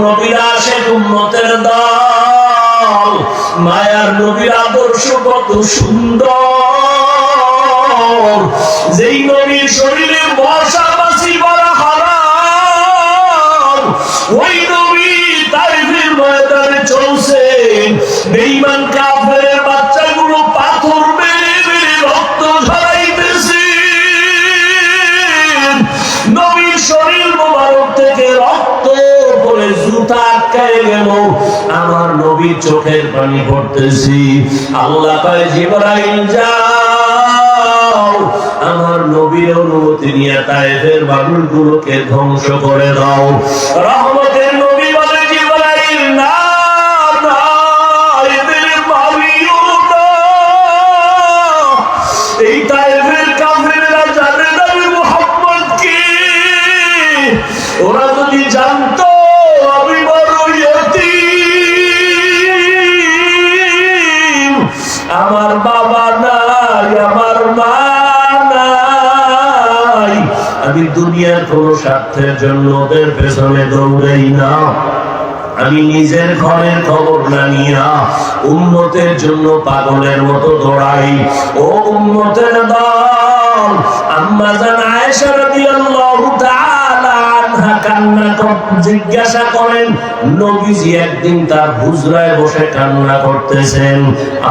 নবীর আশিক উম্মতের দল, মায়ার নবীর আদর্শ কত সুন্দর। যেই নবীর শরীরে মশা মাছি মারা হারাম, ওই নবী তাইফের ময়দানে চলছেন। বেঈমান কাফেরের বাচ্চাগুলো পাথর মেরে মেরে রক্ত ঝরাইতেছে। নবীর শরীর মোবারক থেকে রক্ত পড়ে জুতা আটকায় গেল, আমার নবীর চোখের পানি পড়তেছি। আল্লাহ কয় জিবরাইল যাও, আমার নবীর অনুমতি নিয়ে তায়েফের বালুগুলোকে ধ্বংস করে দাও। রহমতের নবী বলে জিবরাইল না, এদের মারিও না। এই তায়েফের কাফেররা জানে না মুহাম্মদ কে। ওরা যদি জানতো আমি বড় ইয়তীম, আমার বাবা নাই, আমার মা নাই, আমি দুনিয়ার কোন স্বার্থের জন্য ওদের পেছনে দৌড়াই না। আমি নিজের ঘরের খবর না নিয়া উম্মতের জন্য পাগলের মতো দৌড়াই। ও উম্মতের দল, আম্মা জান আয়েশা রাদিয়াল্লাহু তাআলা আনহা কান্না জিজ্ঞাসা করেন, নবীজি একদিন তার হুজরায় বসে কান্না করতেছেন।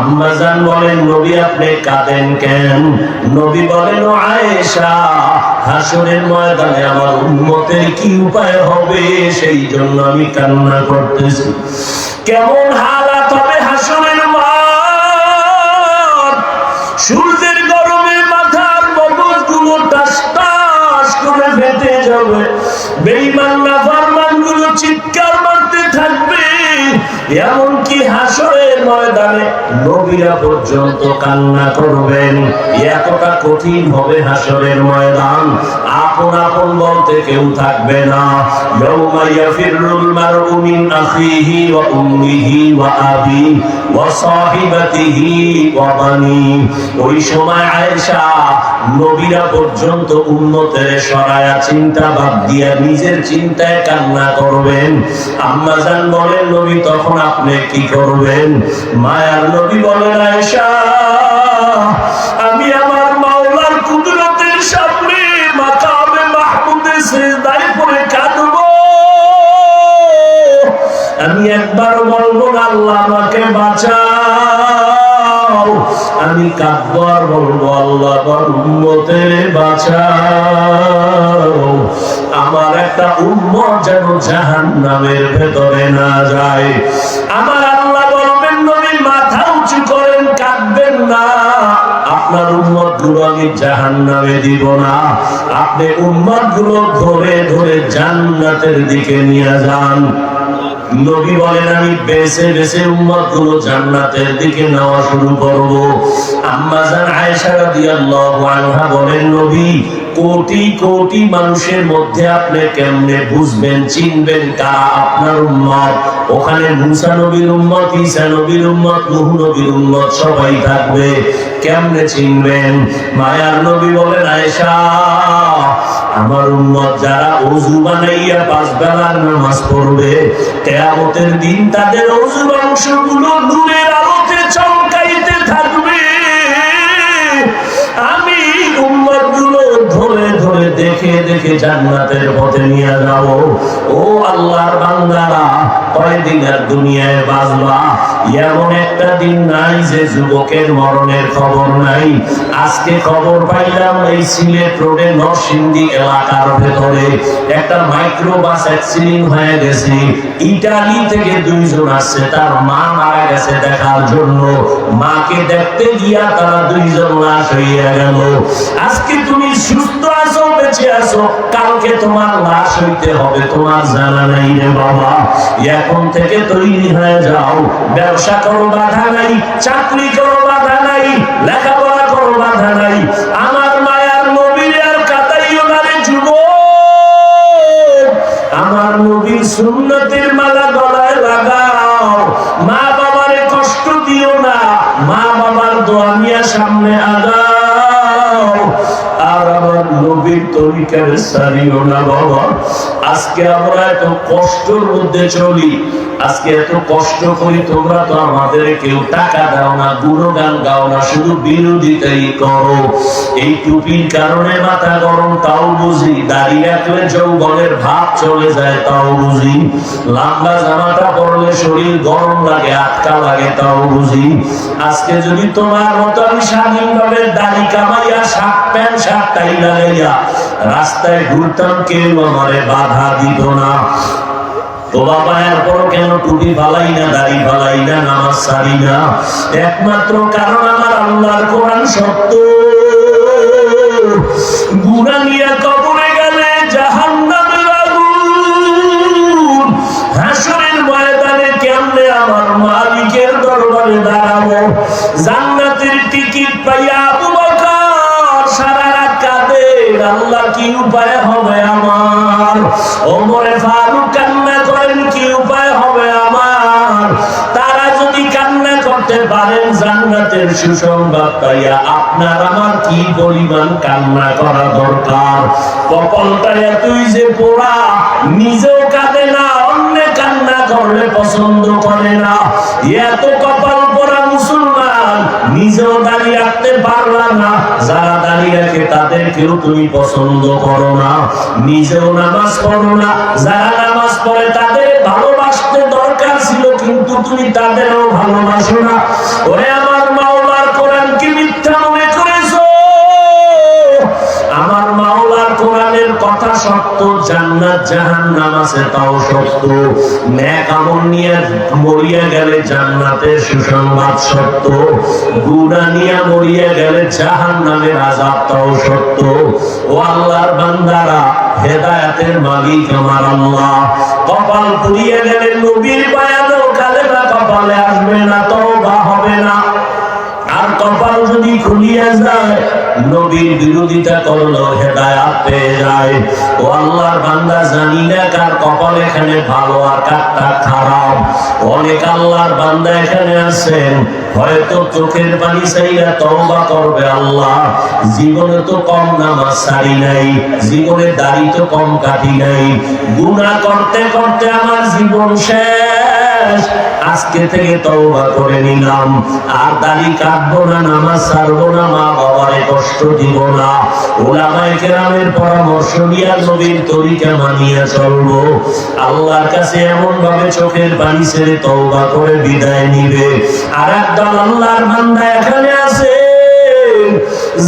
আম্মা জান বলেন, নবী আপনি কাঁদেন কেন? নবী বলেন, ও আয়েশা, হাসরের ময়দানে আমার উম্মতের কি উপায় হবে সেই জন্য আমি কান্না করতেছি। কেমন হালাত হবে হাসরের মাঠ? সূর্যের গরমে মাথার মগজগুলো টাস টাস করে ফেটে যাবে। বেঈমান নাফরমান গুলো চিৎকার মারতে থাকবে। এমনকি হাসরের ময়দানে নবীরা পর্যন্ত কান্না করবেন। এতটা কঠিন হবে হাসরের ময়দান। আপন আপন বলতে কেউ থাকবে না। ইয়াউমা ইয়াফিরুল মারউ মিন আখিহি ওয়া উম্মিহি ওয়া আবি ওয়া সাহিবাতিহি ওয়া বানি। ওই সময় আয়েশা, নবীরা পর্যন্ত উম্মতের সরায়া চিন্তা বাদ দিয়ে নিজের চিন্তায় কান্না করবেন। আম্মা জান বলেন, নবী তখন আপনি কি করবেন? মায়ার নবী বলেন, আয়েশা, আমি আমার মাওলার কুদরতের সামনে মাকামে মাহমুদে সিজদায় পড়ে কাঁদব। আমি একবার বলবো না আল্লাহ আমাকে বাঁচাও, আমি কাঁদবো আর বলবো আল্লাহ আমার উম্মতের বাঁচাও। আমার একটা উম্মত যেন জাহান্নামের ভেতরে না যায়। আমার আল্লাহ বলবেন, নবী মাথা উঁচু করেন, কাঁদবেন না। আপনার উম্মত গুলো আমি জাহান্নামে দিব না। আপনি উম্মত গুলো ধরে ধরে জান্নাতের দিকে নিয়ে যান। নবী বলেন, আমি বেছে বেছে উম্মত গুলো জান্নাতের দিকে নেওয়া শুরু করব। আম্মা জান আয়েশা রাদিয়াল্লাহু আনহা বলেন, নবী কোটি কোটি মানুষের মধ্যে আপনি কেমনে বুঝবেন, চিনবেন কারা আপনার উম্মত? ওখানে মুসা নবীর উম্মত, ঈসা নবীর উম্মত, নূহ নবীর উম্মত সবাই থাকবে, কেমনে চিনবেন? মায়ার নবী বলেন, আয়েশা, আমার উম্মত যারা ওযু বানাইয়া পাঁচ বেলার নামাজ পড়বে, কিয়ামতের দিন তাদের ওযুর অংশগুলো নূরের আলোতে চমকাইতে থাকবে। আমি উম্মত গুলো ধরে ধরে দেখে দেখে জান্নাতের পথে নিয়ে যাব। ও আল্লাহর বান্দারা, কয়দিন আর দুনিয়ায় বাঁচবা? এমন একটা দিন নাই যে যুবকের মরণের খবর নাই। আজকে খবর পাইলাম এই সিলেট রোডে নরসিংদী এলাকার ভেতরে একটা মাইক্রোবাস অ্যাক্সিডেন্ট হয়ে গেছে। ইটালি থেকে দুইজন আসছে, তার মা মারা গেছে দেখার জন্য। মাকে দেখতে গিয়া তারা দুইজন লাশ হইয়া গেল। আজকে তুমি সুস্থ আছো, বেঁচে আছো, কালকে তোমার লাশ হইতে হবে তোমার জানা নাই রে বাবা। এখন থেকে তৈরি হয়ে যাও। ব্যবসা করো বাধা নাই, চাকরি করো বাধা নাই, লেখাপড়া করো বাধা নাই। আমার মায়ার নবীর আর কাতাইও না রে যুবক। আমার নবীর সুন্নতের মালা গলায় লাগাও। মা বাবারে কষ্ট দিও না, মা বাবার দোয়া নিয়ে সামনে আগাও। আর আমার নবীর তরিকার সারিও না বাবা। আজকে আমরা এত কষ্টের মধ্যে চলি, আজকে এত কষ্ট করি, তোমরা তো আমাদের কেউ টাকা দাও না, গুণগান গাও না, শুধু বিরোধিতাই করো। এই টুপির কারণে মাথা গরম তাও বুঝি, দাড়ি রাখলে যৌবনের ভাব চলে যায় তাও বুঝি, লম্বা জামাটা পরলে শরীর গরম লাগে, আটকা লাগে তাও বুঝি। আজকে যদি তোমার মতো আমি স্বাধীনভাবে দাড়ি কামাইয়া শার্ট প্যান্ট শার্ট টাই লাগাইয়া রাস্তায় ঘুরতাম, কেউ আমারে বাধা দিত না। তো বাবা এরপর কেন টুপি ফালাই না, দাড়ি ফালাই না, নামাজ ছাড়ি না? একমাত্র কারণ আমার আল্লাহর কোরআন সত্য। গুনাহ নিয়ে কবরে গেলে জাহান্নামের আগুন, হাসরের ময়দানে কেমনে আমার মালিকের দরবারে দাঁড়াবো? জান্নাতের টিকিট পাইয়া আবু বকর সারা রাত কাঁদে, আল্লাহ কি উপায় হবে আমার? ওমরে ফারুক কান্না করেন, কি উপায় হবে আমার? তারা যদি কান্না করতে পারেন জান্নাতের সুসংবাদ পাইয়া, আপনার আমার কি পরিমাণ কান্না করা দরকার? কপালটা এতই যে পোড়া, নিজেও কাঁদে না, অন্য কান্না করলে পছন্দ করে না। এত কপাল পোড়া মুসলমান, নিজেও দাঁড়িয়ে রাখতে পারলা না, যারা দাঁড়িয়ে রাখে তাদেরকেও তুমি পছন্দ করো না, নিজেও নামাজ পড়ো না, যারা নামাজ পড়ে তাদের ভালোবাসতে দরকার ছিল কিন্তু তুমি তাদেরও ভালোবাসো না। ওরে আমার মাওলার কোরআন কি মিথ্যা মনে করেছো? আমার মাওলার কোরআনের কথা সত্য, জান্নাত জাহান্নাম আছে তাও সত্য, নেক আমল নিয়ে মরিয়া গেলে জান্নাতের সুসংবাদ সত্য, গুনাহ নিয়ে মরিয়া গেলে জাহান্নামের আযাব তাও সত্য। ও আল্লাহর বান্দারা, হেদায়েতের মালিক আমার আল্লাহ। কপাল পুড়িয়ে গেলে নবীর বায়ানও কালেমা কপালে আসবে না, তওবা হবে না। আর কপাল যদি খুলিয়া যায়, নবীর বিরোধিতা করলো হেদায়েত পেয়ে যায়। ও আল্লাহর বান্দা, জানি না কার কপাল এখানে ভালো আর কারটা খারাপ। অনেক আল্লাহর বান্দা এখানে আছেন, হয়তো চোখের পানি চাইয়া তওবা করবে, আল্লাহ জীবনে তো কম নামাজ ছাড়ি নাই, জীবনে দাড়ি তো কম কাটি নাই, গুনাহ করতে করতে আমার জীবন শেষ, আজকে থেকে তওবা করে নিলাম, আর দাড়ি কাটবো না, নামাজ ছাড়বো না, মা বাবারে কষ্ট দিব না। উলামায়ে কেরামের পরামর্শ নিয়ে নবীর তরিকা মানিয়ে চলবো। আল্লাহর কাছে এমন ভাবে চোখের পানি ছেড়ে তওবা করে বিদায় নিবে। আর একদল আল্লাহর বান্দা এখানে আছে,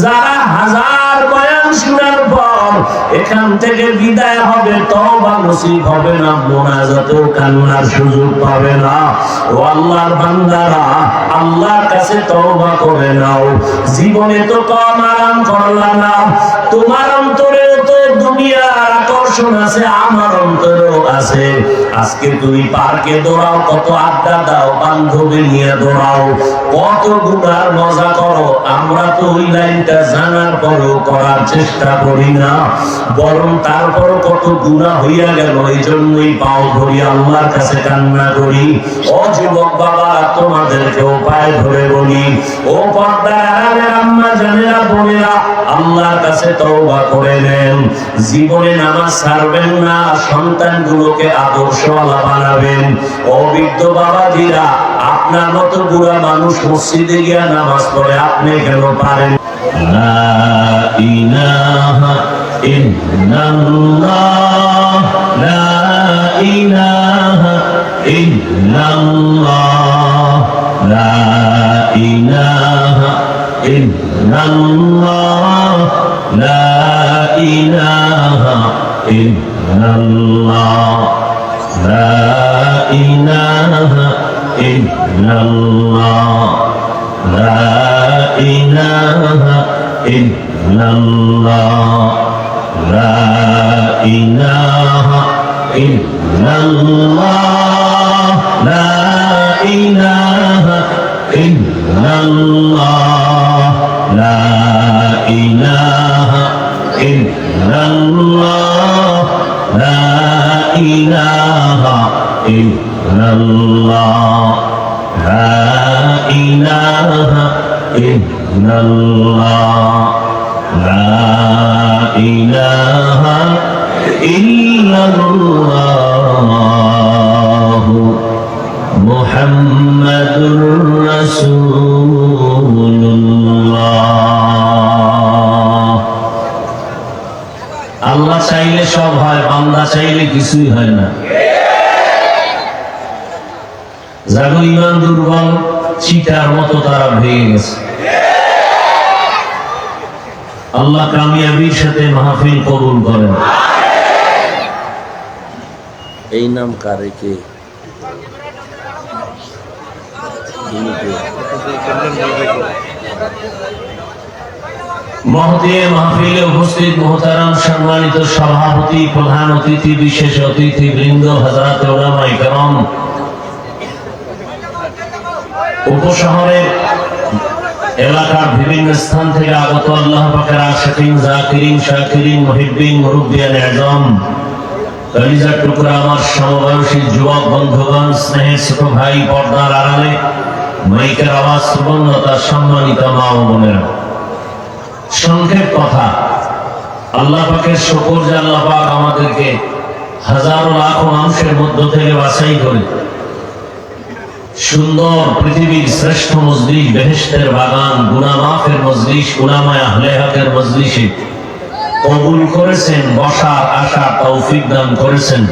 যারা হাজার বয়ান শোনার পর এখান থেকে বিদায় হবে, তওবা নসিব হবে না, মোনাজাতেও কান্নার সুযোগ পাবে না। ও আল্লাহর বান্দারা, আল্লাহর কাছে তওবা করে নাও। জীবনে তো কম আরাম করলা না, তোমার অন্তরেও তো দুনিয়ার আকর্ষণ আছে, আমার অন্তরেও আছে। আজকে তুমি পার্কে দৌড়াও, কত আড্ডা দাও, বান্ধবী নিয়ে দৌড়াও, কত গুনার মজা করো, আমরা তো ওই লাইনটা জানার পরও করার চেষ্টা করি না, বরং তারপর কত গুনাহ হইয়া গেল, এই জন্যই পাও ধরি আল্লাহর কাছে কান্না করি। ও যুবক বাবা, তোমাদেরকেও পায়ে ধরে বলি, ও পর্দার আড়ালের আম্মা জানেরা বোনেরা, আল্লাহর কাছে তওবা করে নেন। জীবনে নামাজ ছাড়বেন না, সন্তানগুলোকে আদর্শওয়ালা বানাবেন। ও বৃদ্ধ বাবাজিরা, আপনার মতো বুড়া মানুষ মসজিদে গিয়া নামাজ পড়ে, আপনি কেন পারেন? লা ইলাহা ইল্লাল্লাহ, লা ইলাহা ইল্লাল্লাহ, লা ইলাহা ইল্লাল্লাহ, লা ইলাহা ইল্লাল্লাহ, লা ইলাহা ইল্লাল্লাহ, লা ইলাহা ইল্লাল্লাহ, লা ইলাহা ইল্লাল্লাহ, লা ইলাহা ইল্লাল্লাহ, লা ইলাহা ইল্লাল্লাহ, লা ইলাহা ইল্লাল্লাহ, লা ইলাহা ইল্লাল্লাহ, লা ইলাহা ইল্লাল্লাহ মুহাম্মাদুর রাসূলুল্লাহ। আল্লাহ চাইলে সব হয়, বান্দা চাইলে কিছুই হয় না। যাদের ঈমান দুর্বল, চিটার মতো তারা ভেঙে গেছে। আল্লাহ কামিয়াবির সাথে মাহফিল কবুল করেন। এই নাম কারে কে? মহদিয়ে মাহফিলে উপস্থিত মুহতারাম সম্মানিত সভাপতি, প্রধান অতিথি, বিশেষ অতিথি বৃন্দ, হযরত উলামায়ে কেরাম, উপশহরের এলাকার বিভিন্ন স্থান থেকে আগত আল্লাহ পাকের আশিকিন, জাকিরিন, শাকিরিন, মুহিব্বিন, মুরব্বিয়ান আযম, কলিজার টুকরা আমার সমবয়সী যুবক বন্ধুগণ, স্নেহের ছোট ভাই, পর্দার আড়ালে মাইকের আওয়াজ শ্রবণতা সম্মানিত মা ও বোনেরা, সংক্ষেপ কথা, আল্লাহ পাকের শুকর যে আল্লাহ পাক আমাদেরকে হাজারো লাখো মানুষের মধ্য থেকে বাছাই করে সুন্দর পৃথিবীর শ্রেষ্ঠ মজলিস, বেহেশতের বাগান, গুনাহ মাফের মজলিস, উলামায়ে আহলে হকের মজলিসে কবুল করেছেন, বসার আশার তৌফিক দান করেছেন।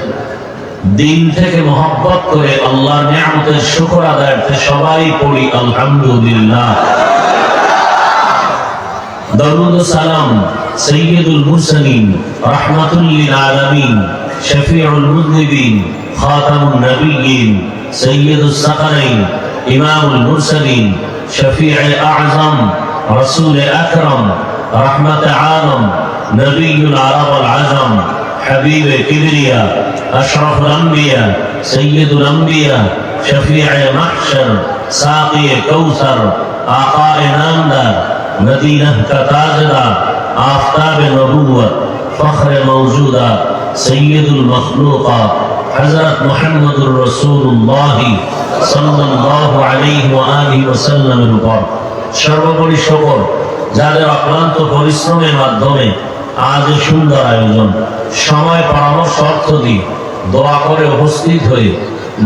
দিল থেকে মহব্বত করে আল্লাহর নিয়ামতের শুকর আদায়ার্থে সবাই পড়ি আলহামদুলিল্লাহ। দরুদ ও সালাম সাইয়্যিদুল মুরসালিন, রাহমাতুল লিল আলামিন, শফিউল মুযনিবিন, খাতামুন নবিয়্যিন, সাইয়্যিদুস সাকালাইন, ইমামুল মুরসালিন, শফিউল আযম, রাসূল আকরাম, রাহমাতে আলম, নবিয়ুল আরব ওয়াল আজম, হাবিবে কিবরিয়া, আশরাফুল আম্বিয়া, সাইয়্যিদুল আম্বিয়া, শফিউল মাহশর, সাকিয়ে কাউসার, আকায়ে নামদার, मदीना का ताजदार, आफताब नबुव्वत, फख्र मौजूदा, सय्यदुल मखलूकात, हजरत मुहम्मदुर रसूलुल्लाह सल्लल्लाहु अलैहि व आलिहि ওয়াসাল্লামের উপর সর্বোপরি শুকর, যাদের অক্লান্ত পরিশ্রমের মাধ্যমে আজ এই সুন্দর আয়োজন, সময় পরামর্শ অর্থ দিয়ে দোয়া করে উপস্থিত হয়ে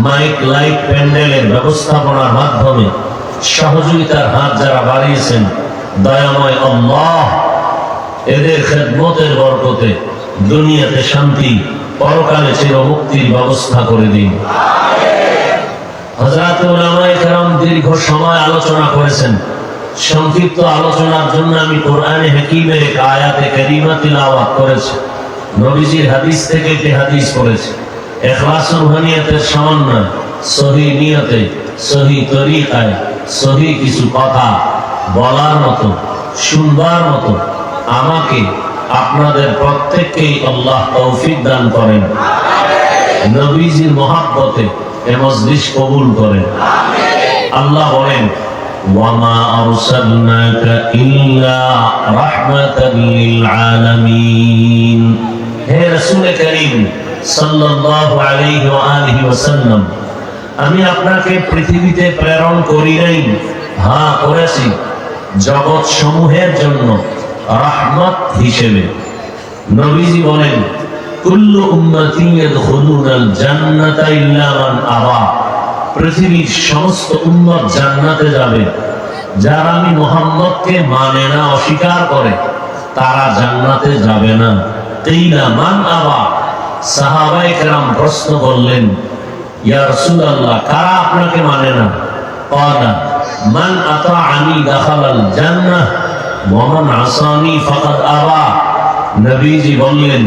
মাইক লাইট প্যান্ডেলের ব্যবস্থাপনার মাধ্যমে সহযোগিতার হাত যারা বাড়িয়েছেন, দয়াময় আল্লাহ এদের খেদমতের বরকতে দুনিয়াতে শান্তি, পরকালে চির মুক্তির ব্যবস্থা করে দিন। হযরত উলামায়ে কেরাম দীর্ঘ সময় আলোচনা করেছেন। সংক্ষিপ্ত আলোচনার জন্য আমি কোরআনে হাকীমের এক আয়াতে কারিমা তিলাওয়াত করেছি, নবীজির হাদিস থেকে একটি হাদিস পড়েছি। ইখলাস ও রুহানিয়াতের সমন্বয়, সহি নিয়তে, সহি তরিকায়, সহি কিছু কথা বলার মতো, শুনবার মতো আমাকে আপনাদের প্রত্যেককেই আল্লাহ তৌফিক দান করেন। নবীজির মহব্বতে এ মজলিস কবুল করেন। আল্লাহ বলেন, ওয়ামা আরসালনাকা ইল্লা রাহমাতাল লিল আলামিন। হে রাসূল করিম সাল্লাল্লাহু আলাইহি ওয়া আলিহি ওয়াসাল্লাম, আমি আপনাকে পৃথিবীতে প্রেরণ করি নাই, হ্যাঁ করেছি জগৎ সমূহের জন্য রাহমত হিসেবে। নবীজি বলেন, কুল্লু উম্মতি ইয়াদখুলুনাল জান্নাতা ইল্লা মান আবা। পৃথিবীর সমস্ত উম্মত জান্নাতে যাবে, যারা আমি মুহাম্মদকে মানে না, অস্বীকার করে, তারা জান্নাতে যাবে না। কিলা মান আবা। সাহাবায়ে কেরাম প্রশ্ন করলেন, ইয়া রাসূলুল্লাহ, কারা আপনাকে মানে না? ক্বালা মান আতাআনি দাখালাল জান্নাহ ওয়া মান আসানি ফাকাদ আবা। নবীজি বললেন,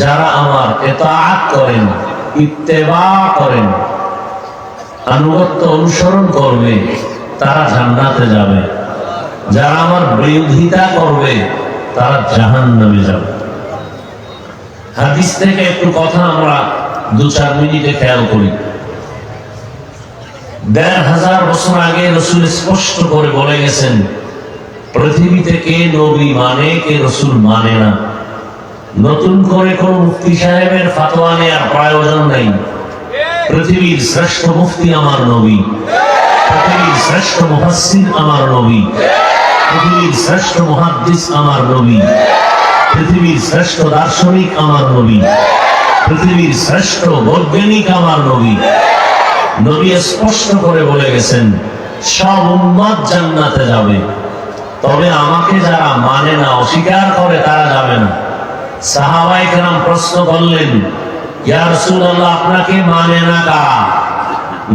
যারা আমার ইতাআত করেন, ইত্তেবা করেন, আনুগত্য অনুসরণ করবে, তারা জান্নাতে যাবে। যারা আমার বিরোধিতা করবে, তারা জাহান্নামে যাবে। হাদিস থেকে একটু কথা আমরা 2-4 মিনিটে খেয়াল করি। 1500 বছর আগে রাসূল স্পষ্ট করে বলে গেছেন, পৃথিবীতে কে নবী মানে, কে রাসূল মানে না। নতুন করে কোন মুফতি সাহেবের ফতোয়া নেওয়ার প্রয়োজন নেই। পৃথিবীর শ্রেষ্ঠ মুফতি আমার নবী, পৃথিবীর শ্রেষ্ঠ মুফাসসির আমার নবী, পৃথিবীর শ্রেষ্ঠ মুহাদ্দিস আমার নবী, পৃথিবীর শ্রেষ্ঠ দার্শনিক আমার নবী, পৃথিবীর শ্রেষ্ঠ বৈজ্ঞানিক আমার নবী। নবী স্পষ্ট করে বলে গেছেন সব উম্মত জান্নাতে যাবে, তবে আমাকে যারা মানে না, অস্বীকার করে, তারা যাবে না। সাহাবায়ে কেরাম প্রশ্ন করলেন, ইয়া রাসূলুল্লাহ, আপনাকে মানে না কারা?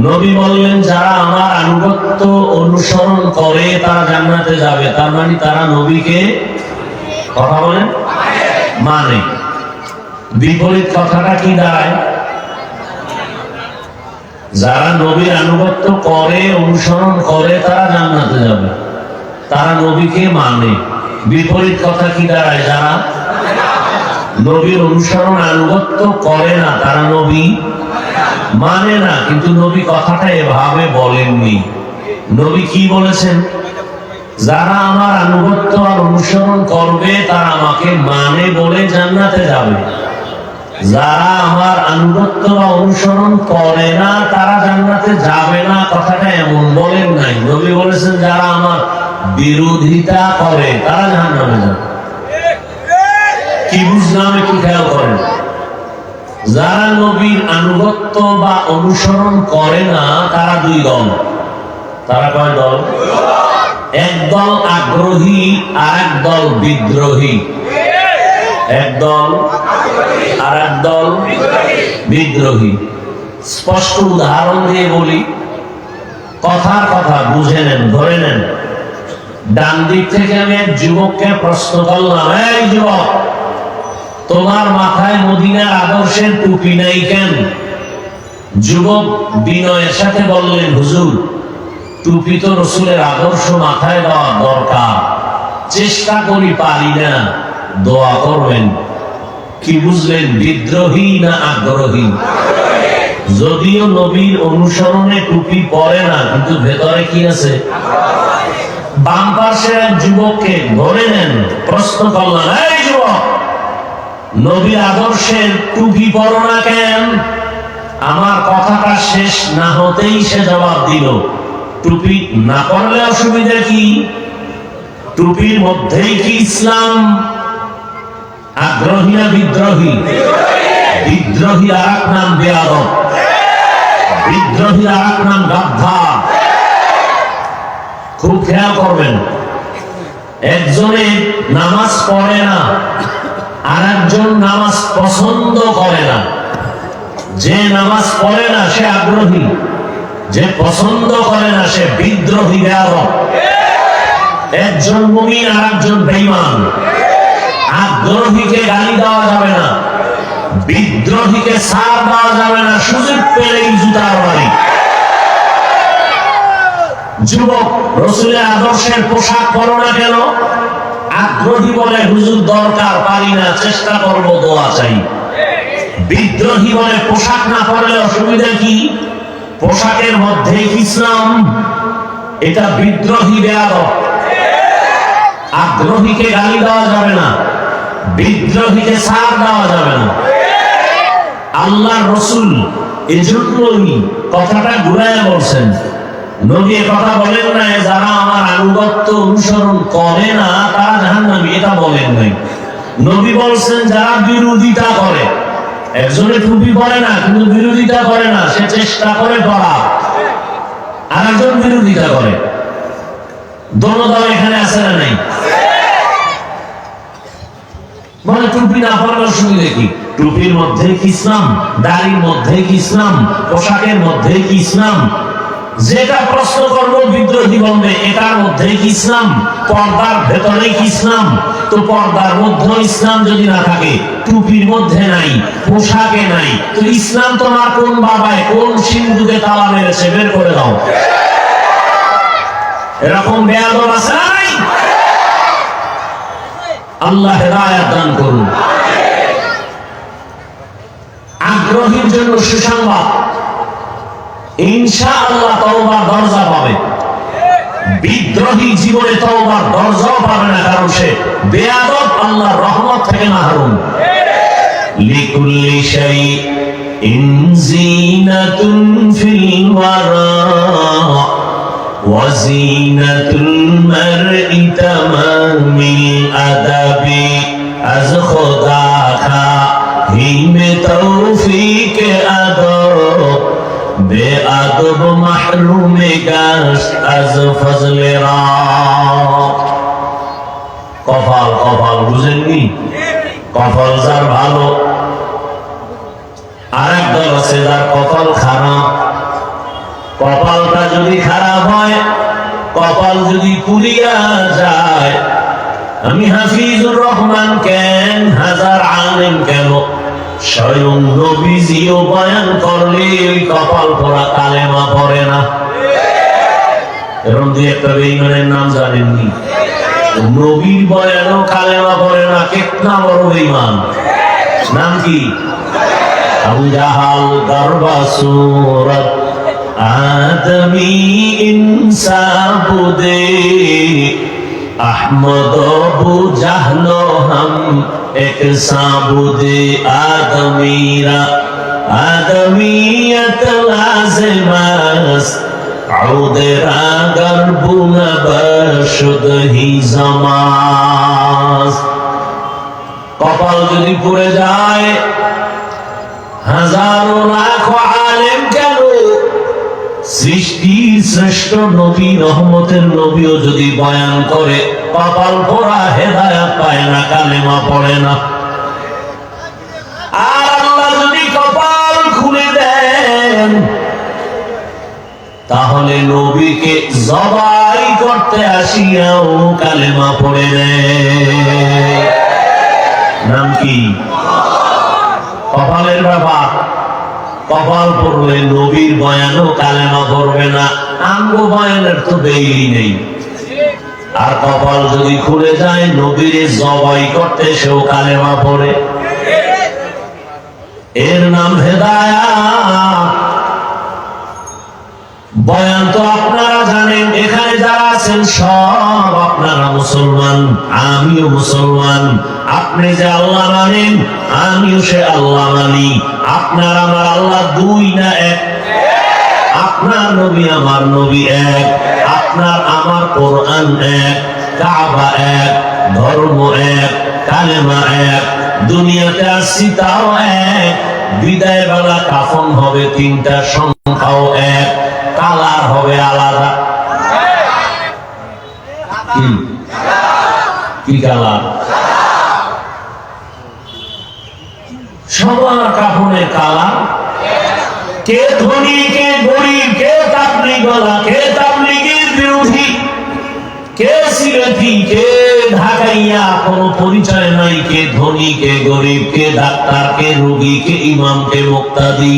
নবী বললেন, যারা আমার আনুগত্য অনুসরণ করে তারা জান্নাতে যাবে। তার মানে তারা নবীকে, কথা বলেন, মানে। বিপরীত কথাটা কি দাঁড়ায়? যারা নবীর আনুগত্য করে, অনুসরণ করে, তারা জান্নাতে যাবে, তারা নবীকে মানে। বিপরীত কথা কি দাঁড়ায়? যারা নবীর অনুসরণ আনুগত্য করে না, তারা নবী মানে না। কিন্তু নবী কথাটা এভাবে বলেননি। নবী কি বলেছেন? যারা আমার আনুগত্য আর অনুসরণ করবে তারা আমাকে মানে বলে জান্নাতে যাবে, যারা আমার আনুগত্য বা অনুসরণ করে না তারা জান্নাতে যাবে না। কথাটা এমন বলেন নাই। নবী বলেছেন যারা আমার বিরোধিতা করে তারা জাহান্নামে যাবে। কি বুঝলাম একটু খেয়াল করেন। যারা নবীর আনুগত্য বা অনুসরণ করে না তারা দুই দল। তারা কয় দল? এক দল আগ্রহী আর এক দল বিদ্রোহী। এক দল আর এক দল বিদ্রোহী। স্পষ্ট উদাহরণ দিয়ে বলি, কথার কথা বুঝে নেন, ধরে নেন। ডান দিক থেকে আমি এক যুবককে প্রশ্ন করলাম, এই যুবক, তোমার মাথায় মদিনার আদর্শের টুপি নাই কেন? যুবক বিনয়ের সাথে বললেন, হুজুর, টুপি তো রসুলের আদর্শ, মাথায় দেওয়া দরকার, চেষ্টা করি, পারি না, দোয়া করবেন। কি বুঝলেন? বিদ্রোহী না আগ্রহী? যদিও নবীর অনুসরণে টুপি পরে না, কিন্তু ভেতরে কি আছে? বাম পাশের এক যুবককে ধরে নেন, প্রশ্ন করলাম, এই যুবক, নবীর আদর্শের টুপি পরো না কেন? আমার কথাটা শেষ না হতেই সে জবাব দিল, টুপি না পরলে অসুবিধা কি? টুপির মধ্যেই কি ইসলাম? আগ্রহী না বিদ্রোহী? বিদ্রোহী আর এক নাম বেয়াদব, বিদ্রোহী আর এক নাম গাধা। খুব খেয়াল করবেন। একজনে নামাজ পড়ে না, আর একজন নামাজ পছন্দ করে না। যে নামাজ পড়ে না সে আগ্রহী, যে পছন্দ করে না সে বিদ্রোহী, বেয়াদব। একজন মুমিন আর একজন বেঈমান। আগ্রহীকে গালি দেওয়া যাবে না, বিদ্রোহীকে ছাড় দেওয়া যাবে না, সুযোগ পেলেই জুতার বাড়ি। যুবক, রসুলের আদর্শের পোশাক পরো না কেন? আগ্রহী বলে, হুজুর দরকার, পারি না, চেষ্টা করবো, দোয়া চাই। বিদ্রোহী বলে, পোশাক না পরলে অসুবিধা কি? পোশাকের মধ্যে ইসলাম। এটা বিদ্রোহী, বেয়াদব। আগ্রহীকে গালি দেওয়া যাবে না, বিদ্রোহীকে ছাড় দেওয়া যাবে না। আল্লাহর রাসূল এজন্যই কথাটা ঘুরায় বলছেন। নবী কথা বলেন না যারা আমার আনুগত্য অনুসরণ করে না তারা জাহান্নামী, এটা বলেন নাই। নবী বলছেন যারা বিরোধিতা করে। একজনে টুপি পরে না কিন্তু বিরোধিতা করে না, সে চেষ্টা করে পড়া, আর একজন বিরোধিতা করে। দোনো দল এখানে আছে না নাই? মানে টুপি না পরার অসুবিধা কি? টুপির মধ্যে কি ইসলাম? দাড়ির মধ্যে কি ইসলাম? পোশাকের মধ্যে কি ইসলাম? যেটা প্রশ্ন করবো বিদ্রোহী বলবে এটার মধ্যে কি ইসলাম? পর্দার ভেতরে কি ইসলাম? তো পর্দার মধ্যে ইসলাম যদি না থাকে, টুপির মধ্যে নাই, পোশাকে নাই, তো ইসলাম তোমার কোন বাবায়, কোন সিন্ধুকে তালা মেরেছে? বের করে দাও। এরকম বেয়াদব আছে নাই? আল্লাহ হেদায়েত দান করুন। আগ্রহীর জন্য সুসংবাদ, ইনশাআল্লাহ তওবার দরজা পাবে। বিদ্রোহী জীবনে তওবার দরজাও পাবে না, কারণ সে বেয়াদব, আল্লাহর রহমত থেকে মাহরুম। লিকুল্লি শাইইন যিনাতুন ফিল ওয়ারা ওয়াজিনাতুল মারই তামামিল আদাবি আজ খোদা খা হিমে তৌফিক আদব বেআদব মাহরুমে গাশ আজ ফজলে রা। কপাল কপাল বুঝেননি? কপাল যার ভালো, আরেক দল আছে যার কপাল খারাপ। কপালটা যদি খারাপ হয়, কপাল যদি পুড়িয়া যায়, আমি হাফিজুর রহমান কেন, হাজার আলেম কেন, স্বয়ং নবীজিও বয়ান করলে ওই কপাল পোড়া কালেমা পড়ে না। এরকম দুই একটা বেঈমানের নাম জানেননি? নবীর বয়ানও কালেমা পড়ে না, কেতনা বড় বেঈমান। নাম কি? আবু জাহাল দরবা সুরত আদমি ইনসান বুদে अहमद अबू जहलो हम एक साबुदे आदमीरा आदमीयत लाज़िमस औदेरा गर्बुना बशुद ही जमास। कपाल যদি পুড়ে যায়, হাজারো লাখো আলেম কেন, সৃষ্টির শ্রেষ্ঠ নবী রহমতের নবীও যদি বয়ান করে, কপাল পোড়া হেদায়েত পায় না, কালেমা পড়ে না। আর আল্লাহ যদি কপাল খুলে দেন, তাহলে নবীকে জবাই করতে আসিয়াও কালেমা পড়ে দেয়। নাম কি? কপালের ব্যাপার। কপাল পড়লে নবীর বয়ানও কালেমা পড়বে না, আঙ্গ বয়ানের তো দেরি নেই। আর কপাল যদি খুলে যায়, নবীর জবাই করতে সেও কালেমা পড়ে। এর নাম হেদায়াত। বয়ান তো আপনারা জানেন, এখানে যারা আছেন সব আপনারা মুসলমান, আমিও মুসলমান। আপনি যে আল্লাহ মানেন, আমিও সে আল্লাহ মানি। আপনার আমার আল্লাহ দুই না এক? আপনার নবী আমার নবী এক, আপনার আমার কোরআন এক, কাবা এক, ধর্ম এক, কালেমা এক। দুনিয়াতে আসছি তাও এক। বিদায় বেলা কাফন হবে তিনটা, সংখ্যাও এক, কালার হবে আলাদা। কি কালার? সবার কাফনের কালার। কে ধনী, কে গরিব, কে তাবলীগওয়ালা, কে তাবলীগের বিরোধী, কে সিলেটি, কে ঢাকাইয়া, কোনো পরিচয় নাই। কে ধনী, কে গরিব, কে ডাক্তার, কে রোগী, কে ইমাম, কে মুক্তাদি।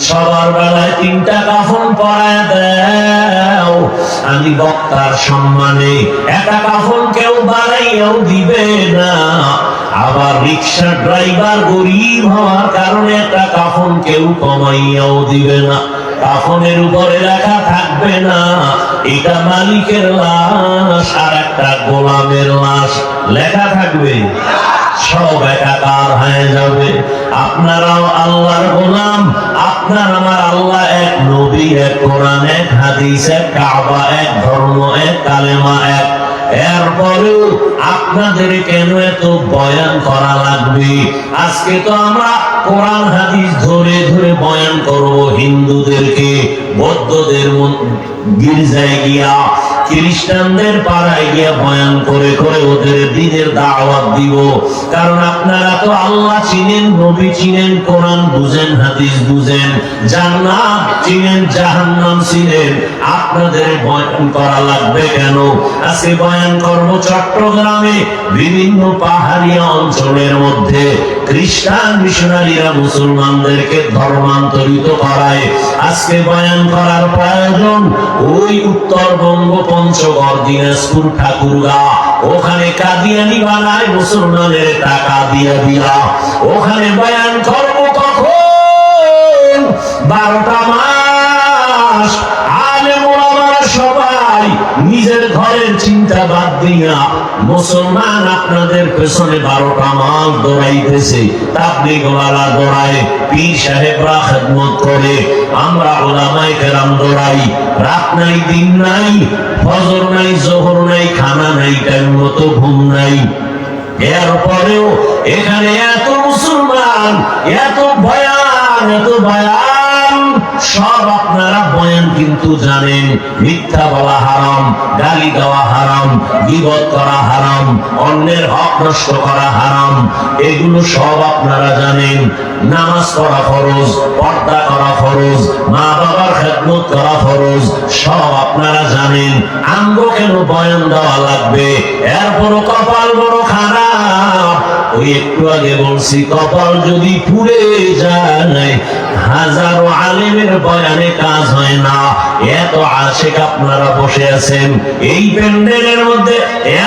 সবার বেলায় তিনটা কাফন পরায় দাও। আমি বক্তার সম্মানে একটা কাফন কেউ বাড়াইয়াও দিবে না। আবার রিক্সা ড্রাইভার গরিব হওয়ার কারণে একটা কাফন কেউ কমাইয়াও দিবে না। কাফনের উপরে লেখা থাকবে না এটা মালিকের লাশ আর একটা গোলামের লাশ, লেখা থাকবে। সব একাকার হয়ে যাবে। আপনারাও আল্লাহর গোলাম, আপনার আমার আল্লাহ এক, নবী এক, কোরআন এক, হাদিস এক, কাবা এক, ধর্ম এক, কালেমা এক। এরপরেও আপনাদের কেন এত বয়ান করা লাগবে? আজকে তো আমরা কোরআন হাদিস ধরে ধরে বয়ান করব, হিন্দুদেরকে বৌদ্ধদের গির্জায় গিয়া, খ্রিস্টানদের পাড়ায় গিয়া বয়ান করে করে ওদের দ্বীনের দাওয়াত দিব। কারণ আপনারা তো আল্লাহ চিনেন, নবী চিনেন, কোরআন বুঝেন, হাদিস বুঝেন, জান্নাত চিনেন, জাহান্নাম চিনেন। আপনাদের বয়ান করা লাগবে কেন? আজকে বয়ান করব চট্টগ্রামে বিভিন্ন পাহাড়িয়া অঞ্চলের মধ্যে খ্রিস্টান মিশনারিরা মুসলমানদেরকে ধর্মান্তরিত করায়। আজকে বয়ান করার প্রয়োজন ওই উত্তরবঙ্গ, পঞ্চগড়, দিনাজপুর, ঠাকুরগাঁ, ওখানে কাদিয়ানি বানায় মুসলমানের টাকা দিয়া দিয়া। ওখানে বয়ান করব কখন? 12টা মাস আলেম ওলামারা সবাই নিজের ঘরের চিন্তা বাদ দিয়া মুসলমান আপনাদের পেছনে 12টা মাস দৌড়াইতেছে, তাবলীগওয়ালা দৌড়ায়, পীর সাহেবরা খেদমত করে, আমরা উলামায়ে কেরাম দৌড়াই। রাত নাই, দিন নাই, ফজর নাই, জোহর নাই, খানা নাই, টাইম মতো ঘুম নাই। এরপরেও এখানে এত মুসলমান, এত বয়ান, এত বয়ান, সব আপনারা বয়ান কিন্তু জানেন মিথ্যা বলা হারাম, গালি দেওয়া হারাম, গীবত করা হারাম, অন্যের হক নষ্ট করা হারাম, এগুলো সব আপনারা জানেন। নামাজ পড়া ফরজ, পর্দা করা ফরজ, মা বাবার খেদমত করা ফরজ, সব আপনারা জানেন। আমগো কেন বয়ান দেওয়া লাগবে? এরপরও কপাল বড় খারাপ। ওই একটু আগে বলছি, কপাল যদি পুড়ে যায়, হাজারো আলেমের বয়ানে কাজ হয় না। এত আশেক আপনারা বসে আছেন এই প্যান্ডেলের মধ্যে,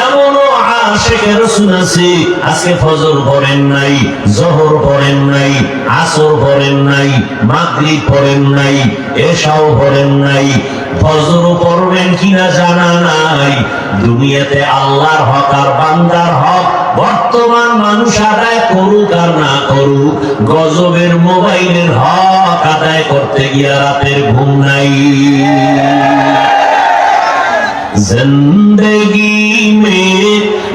এমনও আশেকের রাসূল আছে আজকে ফজর পড়েন নাই, জোহর পড়েন নাই, আসর পড়েন নাই, মাগরিব পড়েন নাই, এশাও পড়েন নাই, ফজর পড়বেন কিনা জানা নাই। দুনিয়াতে আল্লাহর হক আর বান্দার হক বর্তমান মানুষ আদায় করুক আর না করুক, গজবের মোবাইলের হক আদায় করতে গিয়ে রাতের ঘুম নাই। जिंदगी में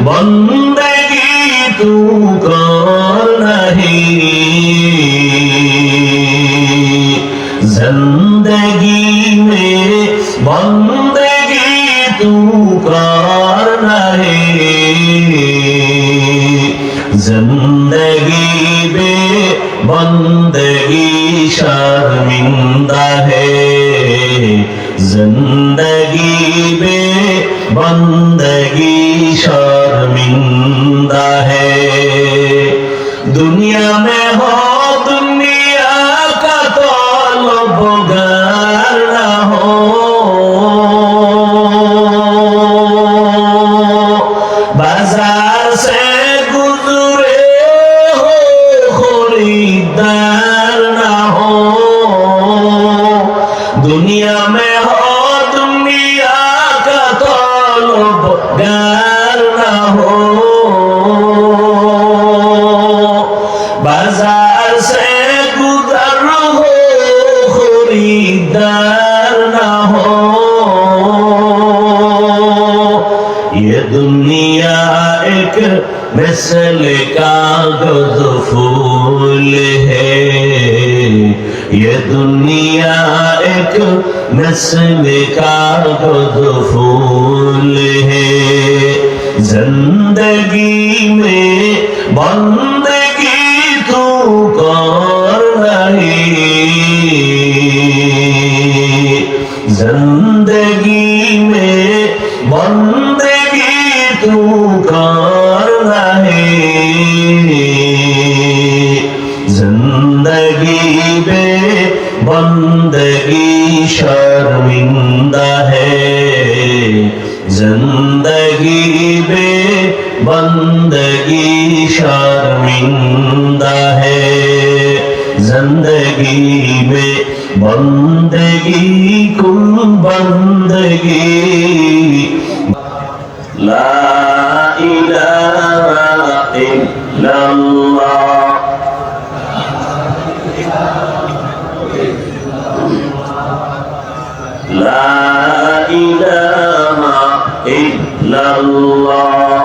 बंदगी तू कर नहीं, जिंदगी में बंदगी तू कर नहीं, जिंदगी में बंदगी शर्मिंदा है, जिंदगी में बंदगी शर्मिंदा है। दुनिया में हो दुनिया का तलबगार ना हो, बाजार से गुजरे हो खरीदार ना हो। दुनिया में हो दुनिया का तलबगार ना हो, बाजार से गुजर हो खरीदार ना हो। ये दुनिया एक मिसल कागज फूल है, ये दुनिया एक मिसल कागज फूल है, जिंदगी में बंदगी तू कर नहीं, जिंदगी में बंदगी तू कर नहीं, जिंदगी में बंदगी शर्मिंदा है, जिंदगी में बंदगी शर्मिंदा है, जिंदगी में बंदगी कुल बंदगी। ला इलाहा इल्लल्लाह, ला इलाहा इल्लल्लाह,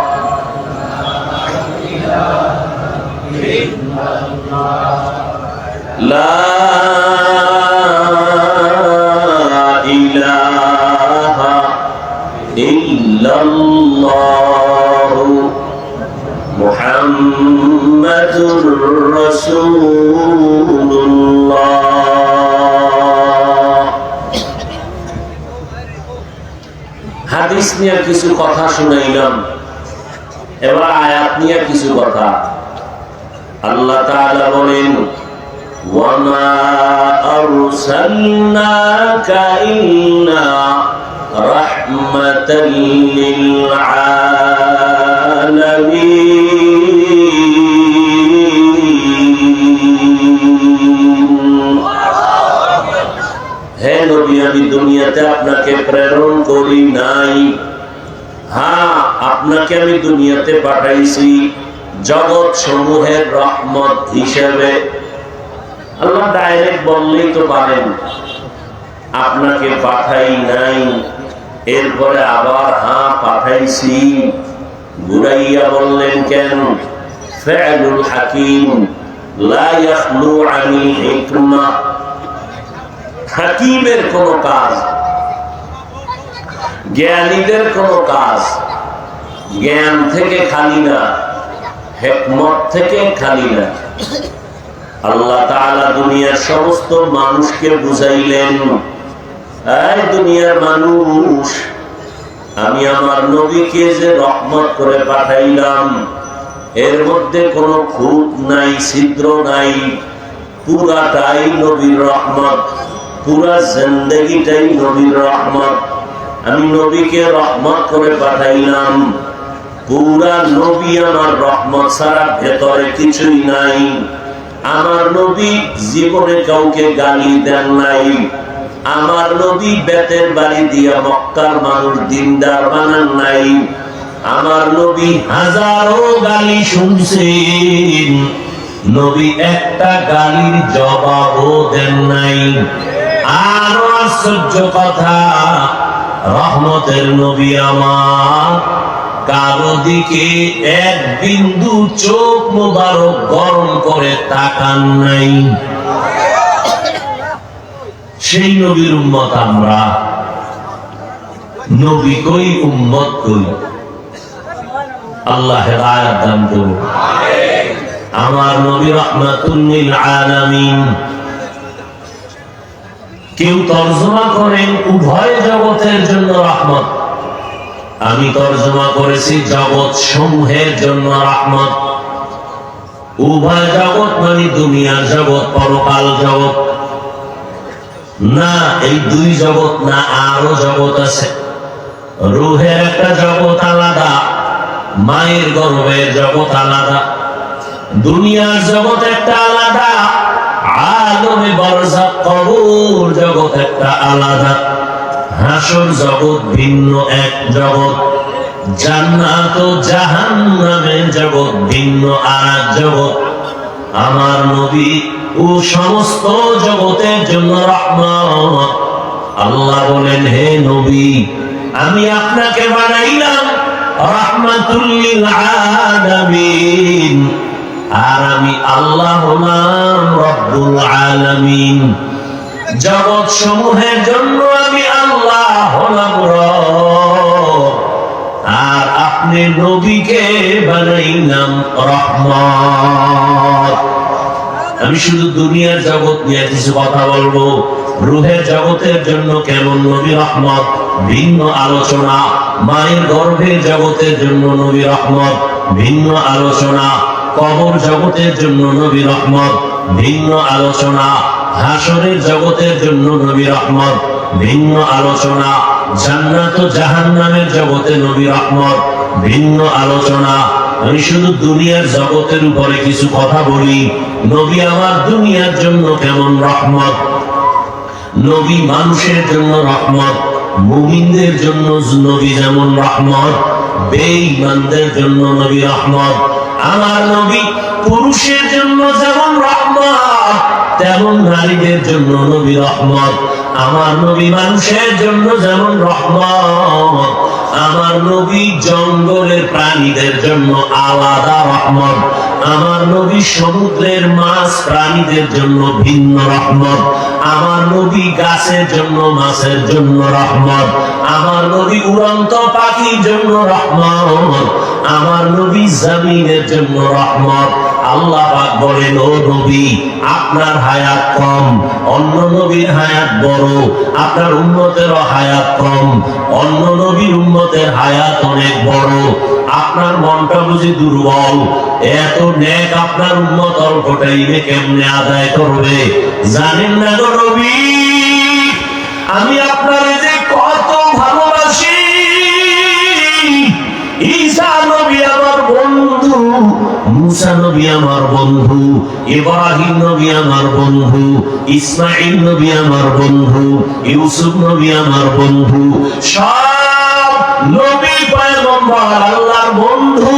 ला इलाहा इल्लल्लाह, मुहम्मदुर रसूलुल्लाह। হাদিস নিয়ে কিছু কথা শুনাইলাম, এবার আয়াত নিয়ে কিছু কথা। আল্লাহ তাআলা বলেন, ওয়ামা আরসালনাকা ইল্লা রাহমাতাল লিল আলামিন। হে নবী, আমি দুনিয়াতে আপনাকে প্রেরণ করি নাই হ্যাঁ, আপনাকে আমি দুনিয়াতে পাঠাইছি জগৎ সমূহের রহমত হিসেবে। আল্লাহ ডাইরেক্ট বললেই তো পারেন আপনাকে পাঠাই নাই, এরপরে আবার হ্যাঁ পাঠাইছি। ঘুরাইয়া বললেন কেন? ফি'লুল হাকিম লা ইয়াখলু আনিল হিকমা। হাকিমের কোন কাজ, জ্ঞানীদের কোন কাজ জ্ঞান থেকে খালি না, হিকমত থেকে খালি না। আল্লাহ তাআলা দুনিয়ার সমস্ত মানুষকে বুঝাইলেন, এই দুনিয়ার মানুষ, আমি আমার নবীকে যে রহমত করে পাঠাইলাম এর মধ্যে কোনো খুঁত নাই, ছিদ্র নাই, পুরাটাই নবীর রহমত, পুরা জিন্দেগিটাই নবীর রহমত। আমি নবীকে রহমত করে পাঠাইলাম, পুরা নবী আমার রহমত ছাড়া ভেতরে কিছুই নাই। আমার নবী জীবনে কাউকে গালি দেন নাই। আমার নবী বেতের বাড়ি দিয়া মক্কার মানুষ দিনদার বানান নাই। আমার নবী হাজারো গালি শুনছেন, নবী একটা গালির জবাবও দেন নাই। আরো আশ্চর্য কথা, রহমতের নবী আমার কারো দিকে এক বিন্দু চোখ মোবারক গরম করে তাকান নাই। সেই নবীর উম্মত আমরা। নবী কই, উম্মত কই? আল্লাহ হেদায়েত দান করুন। আমার নবী রাহমাতুল লিল আলামিন। কেউ তরজমা করেন উভয় জগতের জন্য রহমত, আমি তরজমা করেছি জগৎ সমূহের জন্য রহমত। উভয় জগৎ মানে দুনিয়ার জগৎ, পরকাল জগৎ না। এই দুই জগৎ না, আরো জগৎ আছে। রূহের একটা জগৎ আলাদা, মায়ের গর্ভের জগৎ আলাদা, দুনিয়ার জগৎ একটা আলাদা, আলমে বারজাখ কবর জগৎ একটা আলাদা, হাসর জগৎ ভিন্ন এক জগৎ, জান্নাত ও জাহান্নামের জগৎ ভিন্ন আরেক জগৎ। আমার নবী ও সমস্ত জগতের জন্য রহমত। আল্লাহ বলেন, হে নবী, আমি আপনাকে বানাইলাম রাহমাতুল লিল আলামিন, আর আমি আল্লাহ হলাম রব্বুল আলামিন। জগৎ সমূহের জন্য আমি আল্লাহ হলাম রব, আর আপনি নবীকে বানাইলাম রহমত। আমি শুধু দুনিয়ার জগৎ নিয়ে কিছু কথা বলবো। রূহের জগতের জন্য কেমন নবী রহমত, ভিন্ন আলোচনা। মায়ের গর্ভের জগতের জন্য নবী রহমত, ভিন্ন আলোচনা। কবর জগতের জন্য নবী রহমত, ভিন্ন আলোচনা। হাসরের জগতের জন্য নবী রহমত, ভিন্ন আলোচনা। জান্নাত ও জাহান্নামের জগতে নবী রহমত, ভিন্ন আলোচনা। আমি শুধু দুনিয়ার জগতের উপরে কিছু কথা বলি। নবী আমার দুনিয়ার জন্য কেমন রহমত, নবী মানুষের জন্য রহমত। মুমিনদের জন্য নবী যেমন রহমত, বেঈমানদের জন্য নবী রহমত। আমার নবী পুরুষের জন্য যেমন রহমত, তেমন নারীদের জন্য নবী রহমত। আমার নবী মানুষের জন্য যেমন রহমত, আমার নবী জঙ্গলের প্রাণীদের জন্য আলাদা রহমত। আমার নবী সমুদ্রের মাছ প্রাণীদের জন্য ভিন্ন রহমত। আমার নবী গাছের জন্য, মাছের জন্য রহমত। আমার নবী উড়ন্ত পাখির জন্য রহমত। আমার নবী জমিনের জন্য রহমত। আল্লাহ পাক বলেন, ও নবী, আপনার হায়াত কম, অন্য নবীর হায়াত বড়। আপনার উম্মতেরও হায়াত কম, অন্য নবীর উম্মতের হায়াত অনেক বড়। আপনার মনটা বুঝি দুর্বল, এত নেক আপনার উম্মত অল্প টাইমে কেমনে আদায় করবে? জানেন না গো নবী, আমি আপনার যে কত ভালোবাসি। ঈসা নবী আমার বন্ধু, মুসা নবী আমার বন্ধু, ইব্রাহিম নবী আমার বন্ধু, ইসমাঈল নবী আমার বন্ধু, ইউসুফ নবী আমার বন্ধু। সব নবী পয়গম্বর নম্বর আল্লাহর বন্ধু,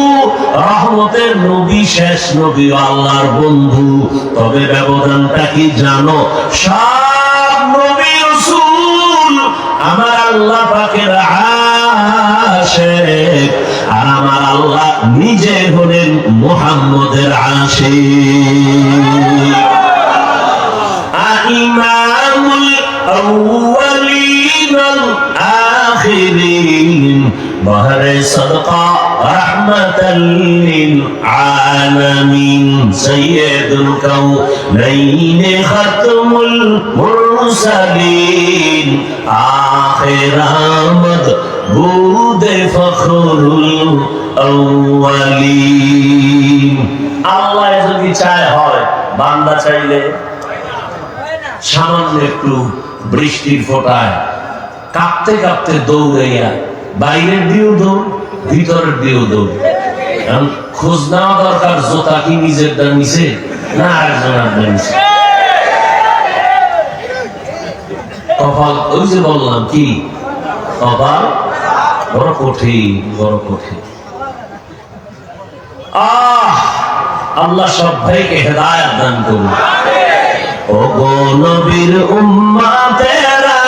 রহমতের নবী, শেষ নবী আল্লাহর বন্ধু। তবে ব্যবধানটা কি জানো? সব নবী রাসূল আমার আল্লাহ পাকের আশিক, আর আমার আল্লাহ নিজে হলেন মুহাম্মদের আশিক। ইমামুল আউয়ালিন ওয়াল আখিরিন, বহরে সাদকা রাহমাতাল লিল আলামিন, সাইয়্যিদুল কাউনাইন খাতমুল মুরসালিন, আখির আমদ বুদে ফখরুল আউয়ালিন। আল্লাহ যদি চায় হয়, বান্দা চাইলে সামান্য একটু বৃষ্টির ফোঁটায় কাঁপতে কাঁপতে দৌড়াইয়া বাইরের দিয়েও দৌড়, ভিতরের দিয়েও দৌড়। এখন খোঁজ নেওয়া দরকার, জোতা কি নিজের দাম নিছে না আরেকজনের দাম নিছে। কপাল, ওই যে বললাম কি কপাল বড় কঠিন, বড় কঠিন। আল্লাহ সব ভাইকে হেদায়েত দান করুন। ও গো নবীর উম্মতেরা,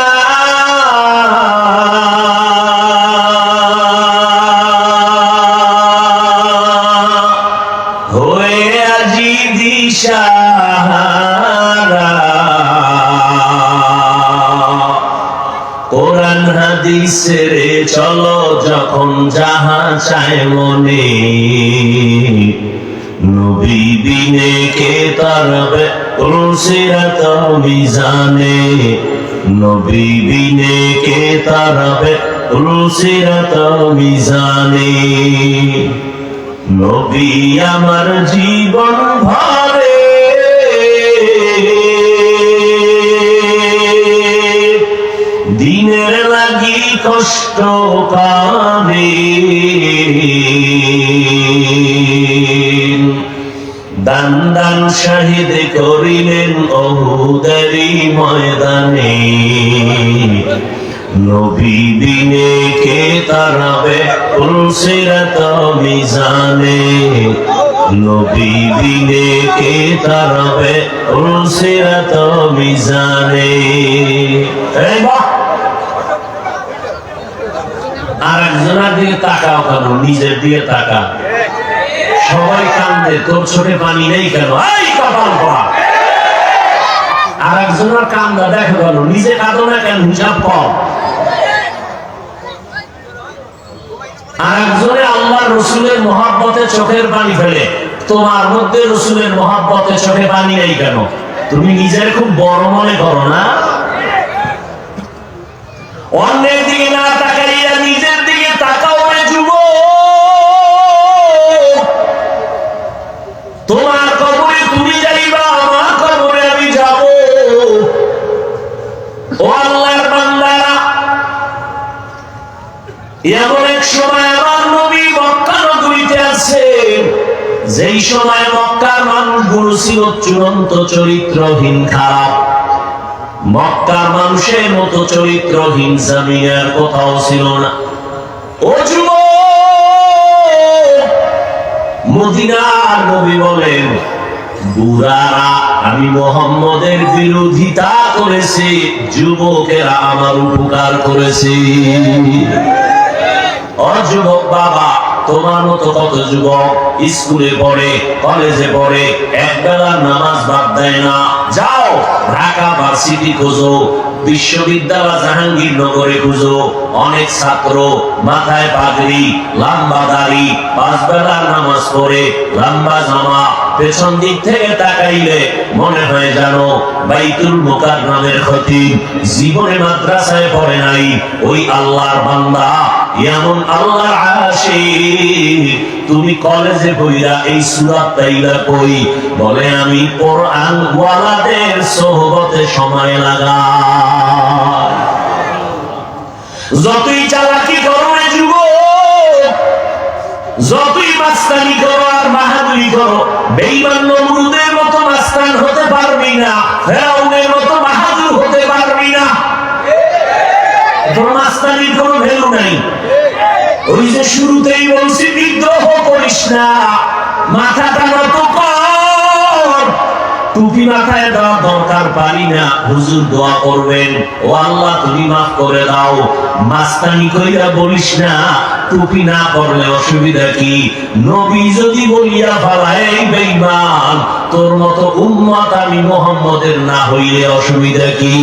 হয়ে আজি দিশাহারা, কোরআন হাদিসের চলো যখন যাহা চায় মনে, নবী বিনে কে তারবে উলসিরাত মিজানে, নবী বিনে কে তারবে উলসিরাত মিজানে। নবী আমার জীবন ভরে দিনের লাগি কষ্ট করে, দান দান শহীদ করিলেন উহুদেরই ময়দানে, নবী বিনে কে তারাবে উলসিরাত মিজানে, নবী বিনে কে তারাবে উলসিরাত মিজানে। এই বাহ, আর একজনের দিকে তাকাও কেন, নিজের দিকে তাকা। সবাই কান্দে, তোর চোখে পানি নেই কেন? এই কপাল পড়া। আর একজনের কান্দা দেখো কেন, নিজে কাঁদো না কেন? হিসাব কর। আর একজনে আল্লাহ রসুলের মহাব্বতে চোখের পানি ফেলে, তোমার মধ্যে রসুলের মহাব্বতে চোখে পানি নেই কেন? তুমি নিজের খুব বড় মনে করো না? অন্যের দিকে না তাকাইয়া নিজের দিকে তাকাও রে যুবক। তোমার কবরে তুমি যাইবা, আমার কবরে আমি যাব। ও আল্লাহর বান্দারা, এমন এক সময় আমার নবী মক্কা নগরীতে আছেন, যেই সময় মক্কার মানুষগুলো ছিল চূড়ান্ত চরিত্রহীন, খারাপ। মক্কার মানুষের মতো চরিত্রহীন জামিয়ার কোথাও ছিল না। ও যুবক, মদিনার নবী বলেন, বুড়ারা আমি মুহাম্মদের বিরোধিতা করেছি, যুবকেরা আমার উপকার করেছে। ও যুবক বাবা, তোমার মতো কত যুবক স্কুলে পড়ে, কলেজে পড়ে, একবেলা নামাজ বাদ দেয় না। যাও ঢাকা ভার্সিটি খোঁজো, বিশ্ববিদ্যালয় জাহাঙ্গীরনগরে খুঁজো, অনেক ছাত্র মাথায় পাগড়ি, লম্বা দাড়ি, 5 বেলা নামাজ পড়ে, লম্বা জামা, পেছন দিক থেকে তাকাইলে মনে হয় জানো বাইতুল মুকাররমের খতিব, জীবনে মাদ্রাসায় পড়ে নাই। ওই আল্লাহর বান্দা, এমন আল্লাহর আশিক, তুমি কলেজে বইরা এই সূরা তাইলা কই? বলে আমি কোরআন ওয়ালাদের সোহবতে সময় লাগাই। যতই চালাকি করো রে যুবক, যতই মাস্তানি করো আর বাহাদুরি করো, বেঈমান নমরুদের মতো মাস্তান হতে পারবি না, ফেরাউনের মতো বাহাদুর হতে পারবি না। তোর মাস্তানির কোনো ভ্যালু নাই। ওই যে শুরুতে করিস না, মাথাটা নত কর। টুপি মাথায় দেওয়া দরকার পারি না, হুজুর দোয়া করবেন, ও আল্লাহ তুমি মাফ করে দাও। মাস্তানি কইরা বলিস না, টুপি না করলে অসুবিধা কি? নবী যদি বলিয়া ফেলায় বেঈমান, তোর মতো উম্মত আমি মুহাম্মদের না হইলে অসুবিধা কি?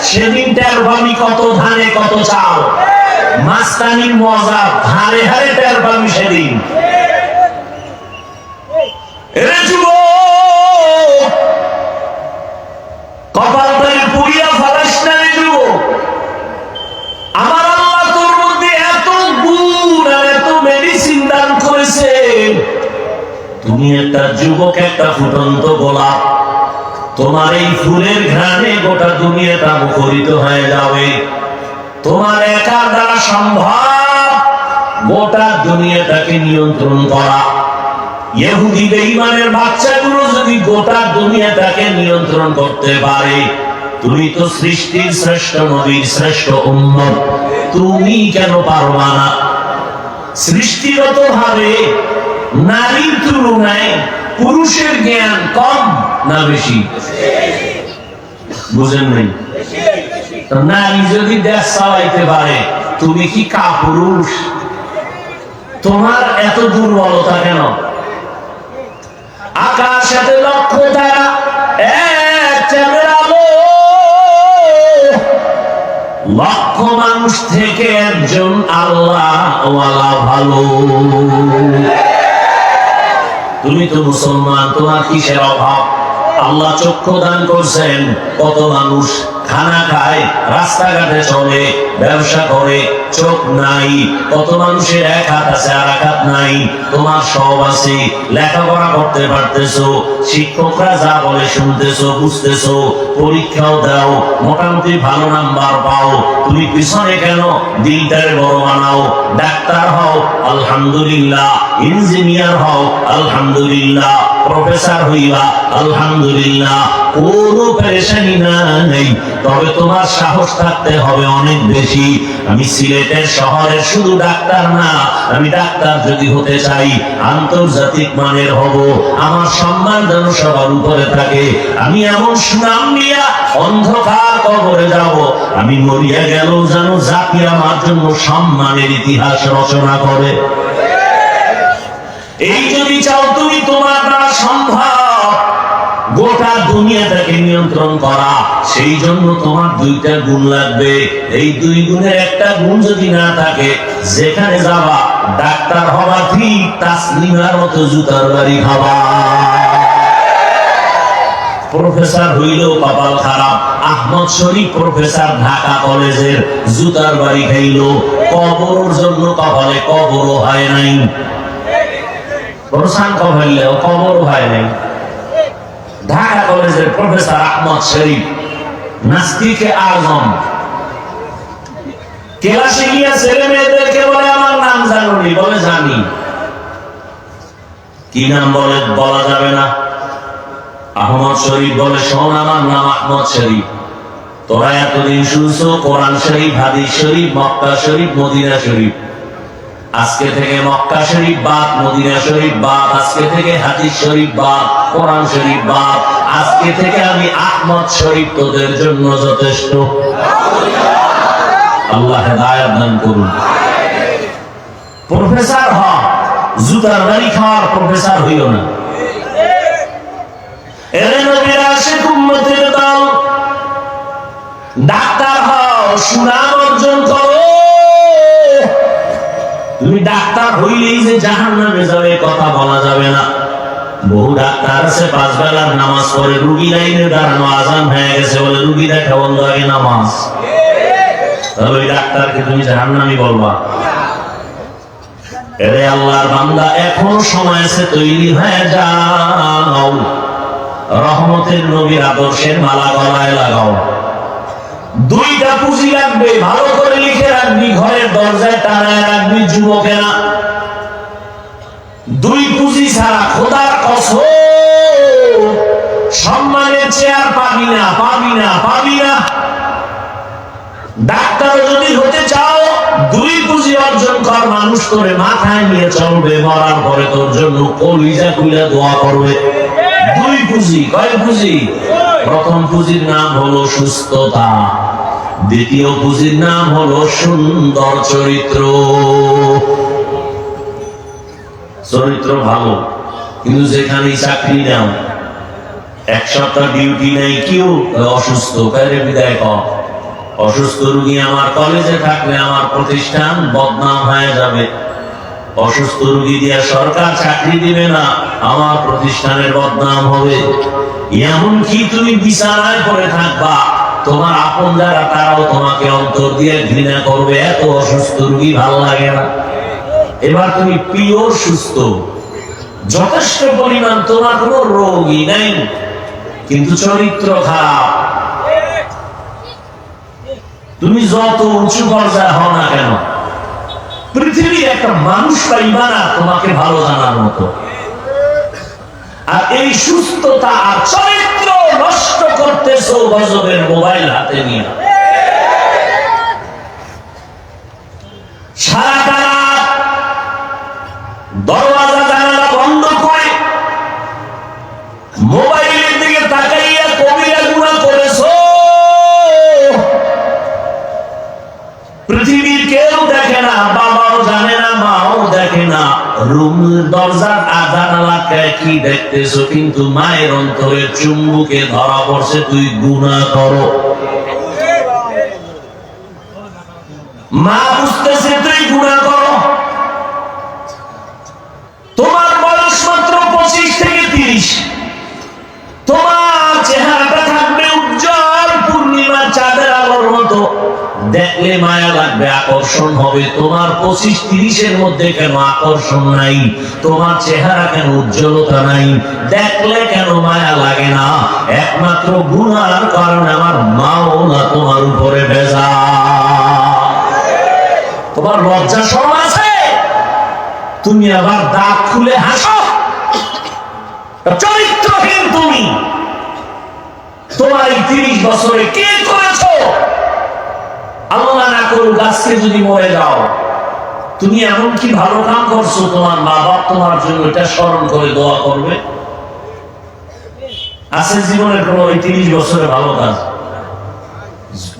সেদিন টের পাবি কত ধানে কত চাল। মাস্তানির মজা হারে হারে টের পাবি সেদিন। কপালটাকে পুড়িয়া ফেলাস না রে যুবক। আমার আল্লাহ তোর মধ্যে এত গুণ আর এত মেডিসিন দান করেছে। তুমি একটা যুবক, একটা ফুটন্ত গোলাপ। তোমার এই ফুলের ঘ্রাণে গোটা দুনিয়াটা মুখরিত হয়ে যাবে। তোমার একার দ্বারা সম্ভব গোটা দুনিয়াটাকে নিয়ন্ত্রণ করা। ইহুদি বেঈমানের বাচ্চাগুলো যদি গোটা দুনিয়াটাকে নিয়ন্ত্রণ করতে পারে, তুমি তো সৃষ্টির শ্রেষ্ঠ নবীর শ্রেষ্ঠ উম্মত, তুমি কেন পারবা না? সৃষ্টিগত ভাবে নারীর তুলনায় পুরুষের জ্ঞান কম না বেশি? বুঝেন নাই? নারী যদি দেশ চালাইতে পারে, তুমি কি কাপুরুষ? তোমার এত দুর্বলতা কেন? আকাশেতে লক্ষ তারা, এক চাঁদের আলো। লক্ষ মানুষ থেকে একজন আল্লাহ ওয়ালা ভালো। তুমি তো মুসলমান, তোমার কিসের অভাব? আল্লাহ চক্ষু দান করছেন। কত মানুষ খানা খায়, রাস্তাঘাটে চলে, ব্যবসা করে, চোখ নাই। কত মানুষের এক হাত আছে আর এক হাত নাই। তোমার সব আছে, লেখাপড়া করতে পারতেছো, শিক্ষকরা যা বলে শুনতেছো, বুঝতেছো, পরীক্ষাও দাও, মোটামুটি ভালো নাম্বার পাও। তুমি পিছনে কেন? দিলটারে বড় বানাও। ডাক্তার হও, আলহামদুলিল্লাহ। ইঞ্জিনিয়ার হও, আলহামদুলিল্লাহ। প্রফেসর হইবা, আলহামদুলিল্লাহ। কোনো পেরেশানি নাই। তবে তোমার সাহস থাকতে হবে অনেক বেশি। আমি সিলেটের শহরের শুধু ডাক্তার না, আমি ডাক্তার যদি হতে চাই আন্তর্জাতিক মানের হব। আমার সম্মান যেন সবার উপরে থাকে। আমি এমন সুনাম নিয়ে অন্ধকার কবরে যাব, আমি মরিয়া গেল যেন জাতি আমার জন্য সম্মানের ইতিহাস রচনা করে। এই যদি চাও তুমি, তোমার দ্বারা সম্ভব গোটা দুনিয়াটাকে নিয়ন্ত্রণ করা। সেই জন্য তোমার দুইটা গুণ লাগবে। এই দুই গুণের একটা গুণ যদি না থাকে, যেখানে যাবা ডাক্তার হবা ঠিক, তাসলিমার মতো জুতার বাড়ি খাবা। প্রফেসর হইলেও কপাল খারাপ। আহমদ শরীফ প্রফেসর ঢাকা কলেজের, জুতার বাড়ি খাইল। কবরের জন্য কপালে কবরও হয় নাই। প্রশান্ত হইলেও কবরও হয় নাই। ঢাকা কলেজের প্রফেসর আহমদ শরীফ, নাস্তিকে আজম, ক্লাসে গিয়ে ছেলে মেয়েদেরকে বলে আমার নাম জানুনি? বলে জানি। কি নাম বলে? বলা যাবে না। আহমদ শরীফ বলে শোন, আমার নাম আহমদ শরীফ। তোরা এতদিন শুনছো কোরআন শরীফ, হাদিস শরীফ, মক্কা শরীফ, মদিনা শরীফ। আজকে থেকে মক্কা শরীফ বাদ, মদিনা শরীফ বাদ। আজকে থেকে হাদিস শরীফ বাদ, কোরআন শরীফ বাদ। আজকে থেকে আমি আহমদ শরীফ তোদের জন্য যথেষ্ট। আল্লাহ হেদায়েত দান করুন। প্রফেসর হ, জুতার বাড়ি খাওয়ার প্রফেসর হইও না। এরে নবীর আশিক উম্মতের দল, ডাক্তার হও, সুনাম অর্জন করো। তুমি ডাক্তার হইলেই যে জাহান্নামে যাবে কথা বলা যাবে না। বহু ডাক্তার আছে 5 বেলার নামাজ পড়ে, রুগী লাইনে দাঁড়ানো, আজান হয়ে গেছে বলে রুগী দেখা বন্ধ, আগে নামাজ। তাহলে ওই ডাক্তারকে তুমি জাহান্নামী বলবা? এরে আল্লাহর বান্দা, এখন সময় আছে, তৈরি হয়ে যাও। রহমতের নবীর আদর্শের মালা গলায় লাগাও। দুইটা পুঁজি লাগবে, ভালো করে লিখে রাখবি, ঘরের দরজায় টানায় রাখবি যুবকেরা। দুই পুঁজি ছাড়া খোদার কসম সম্মানের চেয়ার পাবি না, পাবি না, পাবি না। ডাক্তার যদি হতে চাও দুই পুঁজি অর্জন কর, মানুষ করে মাথায় নিয়ে চলবে, মরার পরে তোর জন্য কলিজা খুলে দোয়া করবে। দুই পুঁজি। কয় পুঁজি? প্রথম পুঁজির নাম হলো সুস্থতা, দ্বিতীয় পুঁজির নাম হলো সুন্দর চরিত্র। চরিত্র ভালো, কিন্তু যেখানেই চাকরি নাও, এক সপ্তাহ ডিউটি নেই, কেউ অসুস্থ, কারে বিদায় কর। অসুস্থ রোগী আমার কলেজে থাকলে আমার প্রতিষ্ঠান বদনাম হয়ে যাবে। অসুস্থ রোগী দিয়ে সরকার চাকরি দিবে না, আমার প্রতিষ্ঠানের বদনাম হবে। এমনকি তুমি বিছানায় পড়ে থাকবা, তোমার আপন যারা তারাও তোমাকে অন্তর দিয়ে ঘৃণা করবে, এত অসুস্থ রোগী ভালো লাগে না। এবার তুমি পিওর সুস্থ, যথেষ্ট পরিমাণ তোমার কোনো রোগই নেই, কিন্তু চরিত্র খারাপ। তুমি যত উঁচু পর্যায়ে হও না কেন, পৃথিবীর একটা মানুষ পাইবা না তোমাকে ভালো জানার মতো। আর এই সুস্থতা আর চরিত্র নষ্ট করতেছো গজবের মোবাইল হাতে নিয়ে। সারাটা রাত দরওয়াজা জানালা বন্ধ করে মোবাইলের দিকে তাকাইয়া কবিরা গুনাহ করেছো। পৃথিবীর কেউ দেখে না, বাবাও জানে না, মাও দেখে না, রুম দরজার জানালায় কি দেখতেছো, কিন্তু মায়ের অন্তরে চুম্বুকে ধরা পড়ছে তুই গুনাহ করো। মা বুঝতেছে তুই গুনাহ করো। তোমার বয়স মাত্র 25 থেকে 30, তোমার চেহারাটা থাকবে উজ্জ্বল পূর্ণিমার চাঁদের আলোর মতো, দেখলে মায়া লাগবে, আকর্ষণ হবে। তোমার 25-30 মধ্যে কেন আকর্ষণ নাই? তোমার চেহারা কেন উজ্জ্বলতা নাই? দেখলে কেন মায়া লাগে না? একমাত্র গুনার কারণে আমার মাওলা তোমার উপরে ভেজা। তোমার লজ্জা শরম আছে? তুমি আবার দাঁত খুলে হাসো। চরিত্রহীন তুমি। তোমার এই 30 বছরে কি করেছো? আল্লাহ না করুক আজকে যদি মরে যাও, তুমি এমন কি ভালো কাম করছো তোমার মা বাপ তোমার জন্য এটা স্মরণ করে দোয়া করবে? আছে জীবনের কোনো 30 বছরে ভালো কাজ?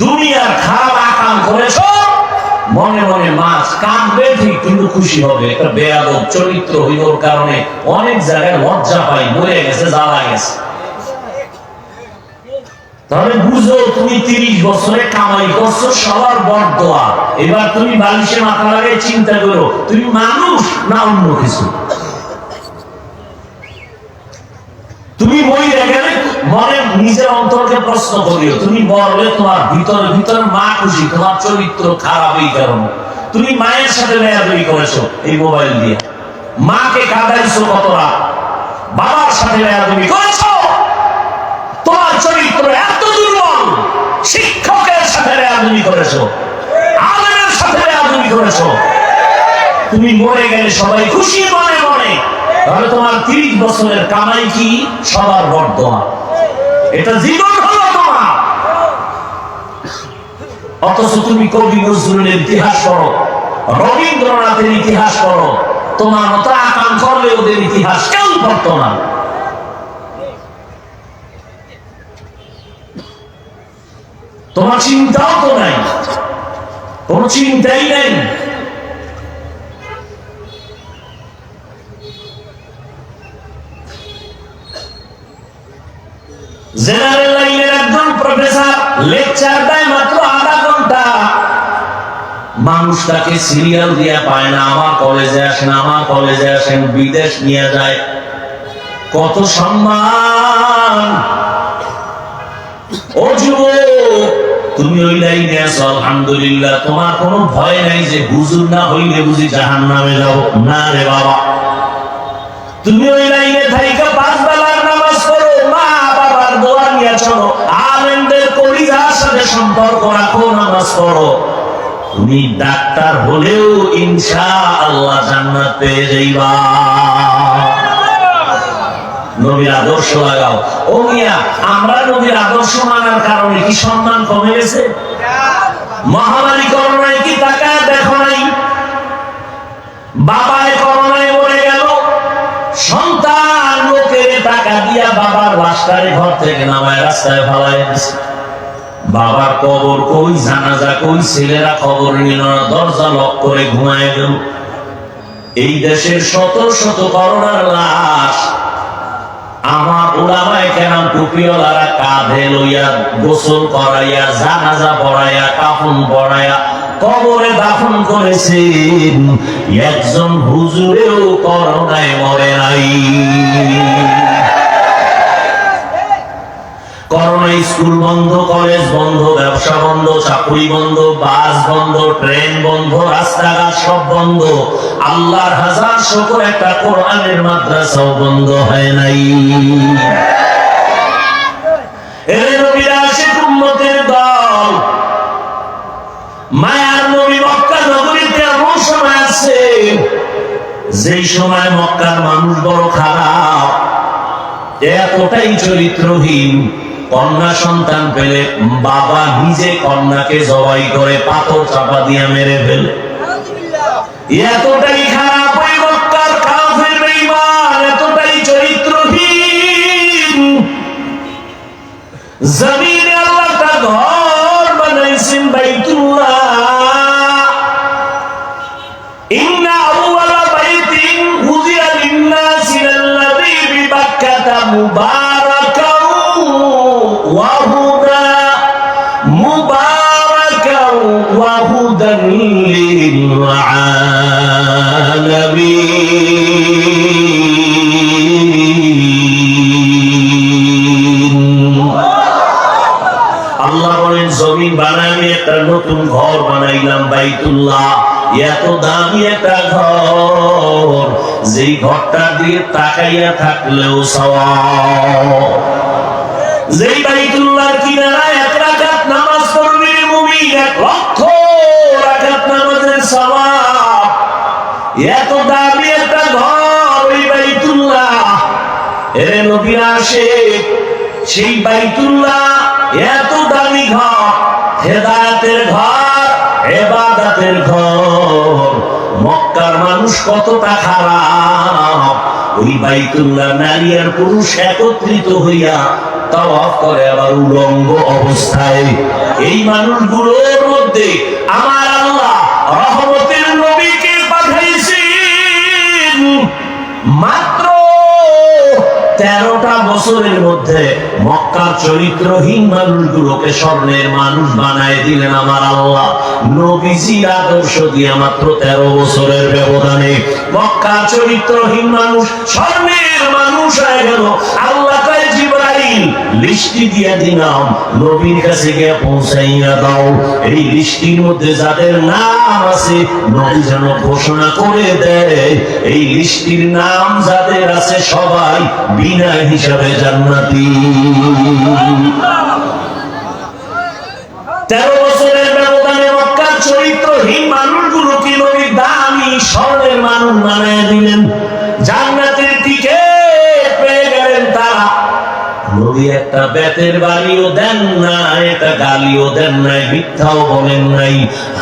দুনিয়ার খারাপ কাম করেছো, মনে মনে মাছ কাঁদবে ঠিক, কিন্তু খুশি হবে। একটা বেয়াদব চরিত্রহীনর কারণে অনেক জায়গায় লজ্জা পাই, মরে গেছে, জ্বালা গেছে। তাহলে বুঝো তুমি 30 বছরে কামাই করছো সবার বরদোয়া। এবার তুমি বালিশে মাথা লাগিয়ে চিন্তা করো তুমি মানুষ না অন্য কিছু। তুমি মরে গেলে মনে নিজের অন্তরকে প্রশ্ন করিও, তুমি বললে তোমার ভিতরে ভিতরে মা খুশি, তোমার চরিত্র খারাপ এই কারণে। তুমি মায়ের সাথে বেয়াদবি করেছো এই মোবাইল দিয়ে, মাকে কাঁদাইছো কত রাত, বাবার সাথে বেয়াদবি করেছো, তোমার চরিত্র এত দুর্বল। শিক্ষকের সাথে বেয়াদবি করেছো, আলেমের সাথে বেয়াদবি করেছো। তুমি মরে গেলে সবাই খুশি মনে মনে, তাহলে তোমার 30 বছরের কামাই কি? সবার বরদোয়া। এটা জীবন হলো তোমার। অথচ তুমি কবি নজরুলের ইতিহাস পড়ো, রবীন্দ্রনাথের ইতিহাস পড়ো, তোমার মতো আকাম করলে ওদের ইতিহাস কেউ পড়তো না। তোমার চিন্তাও তো নাই, কোন চিন্তাই নেই। জেনারেল লাইনের একজন প্রফেসর লেকচার দেয় মাত্র আধা ঘন্টা, মানুষটাকে সিরিয়াল দিয়ে পায় না, আমার কলেজে আসেন, আমার কলেজে আসেন, বিদেশ নিয়ে যায়। কত সম্মান! ও যুবক, তুমি ওই লাইনে আছো, আলহামদুলিল্লাহ, তোমার কোনো ভয় নাই যে হুজুর না হইলে বুঝি জাহান্নামে যাও। না রে বাবা, তুমি ওই লাইনে থাইকা 5 বেলার নামাজ পড়ো, মা বাবার দোয়া নিয়ে চলো, আলেমদের কলিজার সাথে সম্পর্ক রাখো, নামাজ পড়ো। তুমি ডাক্তার হলেও ইনশাআল্লাহ জান্নাত পেয়ে যাইবা। নবীর আদর্শ লাগাও। ও মিয়া, আমরা নবীর আদর্শ মানার কারণে কি সম্মান কমে গেছে? মহামারী করোনায় কি তাকায় দেখো না বাবায় করোনায় মরে গেল, সন্তান লোকের টাকা দিয়া বাবার লাশটারে ঘর থেকে নামায় রাস্তায় ফালায় দিছে। বাবার কবর কই, জানাজা কই, ছেলেরা খবর নিল না, দরজা লক করে ঘুমায় গেল। এই দেশের শত শত করোনার লাশ আমার ওলামায়ে কেরাম টুপিওয়ালারা কাঁধে লইয়া গোসল করাইয়া, জানাজা পড়াইয়া, কাফন পড়াইয়া কবরে দাফন করেছেন। একজন হুজুরেও করোনায় মরে নাই। করোনায় স্কুল বন্ধ, কলেজ বন্ধ, ব্যবসা বন্ধ, চাকরি বন্ধ, বাস বন্ধ, ট্রেন বন্ধ, রাস্তাঘাট সব বন্ধ। আল্লাহর হাজার শুকর একটা কোরআনের মাদ্রাসাও বন্ধ হয় নাই। এর নবীর আশিক উম্মতের দল, মায়ার নবী মক্কা নগরীতে এমন সময় আছে যেই সময় মক্কার মানুষ বড় খারাপ, এতটাই চরিত্রহীন, কন্যা সন্তান পেলে বাবা নিজে কন্যাকে জবাই করে পাথর চাপা দিয়ে মেরে ফেলে। এতটাই খারাপ ওই মক্কার কাফের বেঈমান, এতটাই চরিত্রহীন। জমিনে আল্লাহ একটা ঘর বানাইছেন, বাইতুল্লাহ। ইন্না আউওয়ালা বাইতিন উযিয়া লিন-নাসি লাল্লাযী বিবাক্কাতা মুবারাকাও ওয়া হুদা, মুবারাকাও ওয়া হুদান লিল-আলামিন। আল্লাহ বলেন, জমিন বানাই আমি একটা নতুন ঘর বানাইলাম, বাইতুল্লাহ। এত দামি একটা ঘর, যেই ঘরটা দিয়ে তাকাইয়া থাকলেও সওয়াব। যেই বাইতুল্লাহর কিনারায় এক রাকাত নামাজ পড়বে মুমিন, 1 লক্ষ রাকাত নামাজের সওয়াব। এত দামি একটা ঘর ওই বাইতুল্লাহ। এর নবীর আশিক সেই বাইতুল্লাহ, এত দামি ঘর, হেদায়েতের ঘর, ইবাদতের ঘর। মক্কার মানুষ কতটা খারাপ, ওই বাইতুল্লাহ নারী আর পুরুষ একত্রিত হইয়া তাওয়াফ করে আবার উলঙ্গ অবস্থায়। এই মানুষগুলোর মধ্যে আমার আল্লাহ রহমতের নবীকে পাঠাইছেন। মাত্র 13টা বছরের মধ্যে মক্কার চরিত্রহীন মানুষগুলোকে স্বর্ণের মানুষ বানায় দিলেন আমার আল্লাহ। নবীজির আদর্শ দিয়ে মাত্র 13 বছরের ব্যবধানে মক্কার চরিত্রহীন মানুষ স্বর্ণের মানুষ হয়ে গেল। আল্লাহ কয়, জিবরাইল লিস্টি দিয়ে দিলাম, নবীর কাছে গিয়ে পৌঁছাইয়া দাও। এই লিস্টির মধ্যে যাদের নাম আছে নবী যেন ঘোষণা করে দেয়, এই লিস্টির নাম যাদের আছে সবাই বিনা হিসাবে জান্নাতি। 13 বছরের ব্যবধানে মক্কার চরিত্রহীন মানুষগুলোকে নবী দামি স্বর্ণের মানুষ বানায় দিলেন। জান্নাতের টিকেট পেয়ে গেলেন তারা। নবী একটা বেতের বাড়িও দেন না, এটা গালিও দেন নাই, মিথ্যাও বলেন নাই।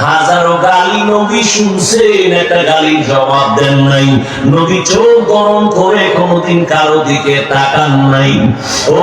হাজারো গালি নবী শুনছেন, একটা গালির জবাব দেন নাই। নবী চোখ গরম করে কোনোদিন কারো দিকে তাকান নাই। ও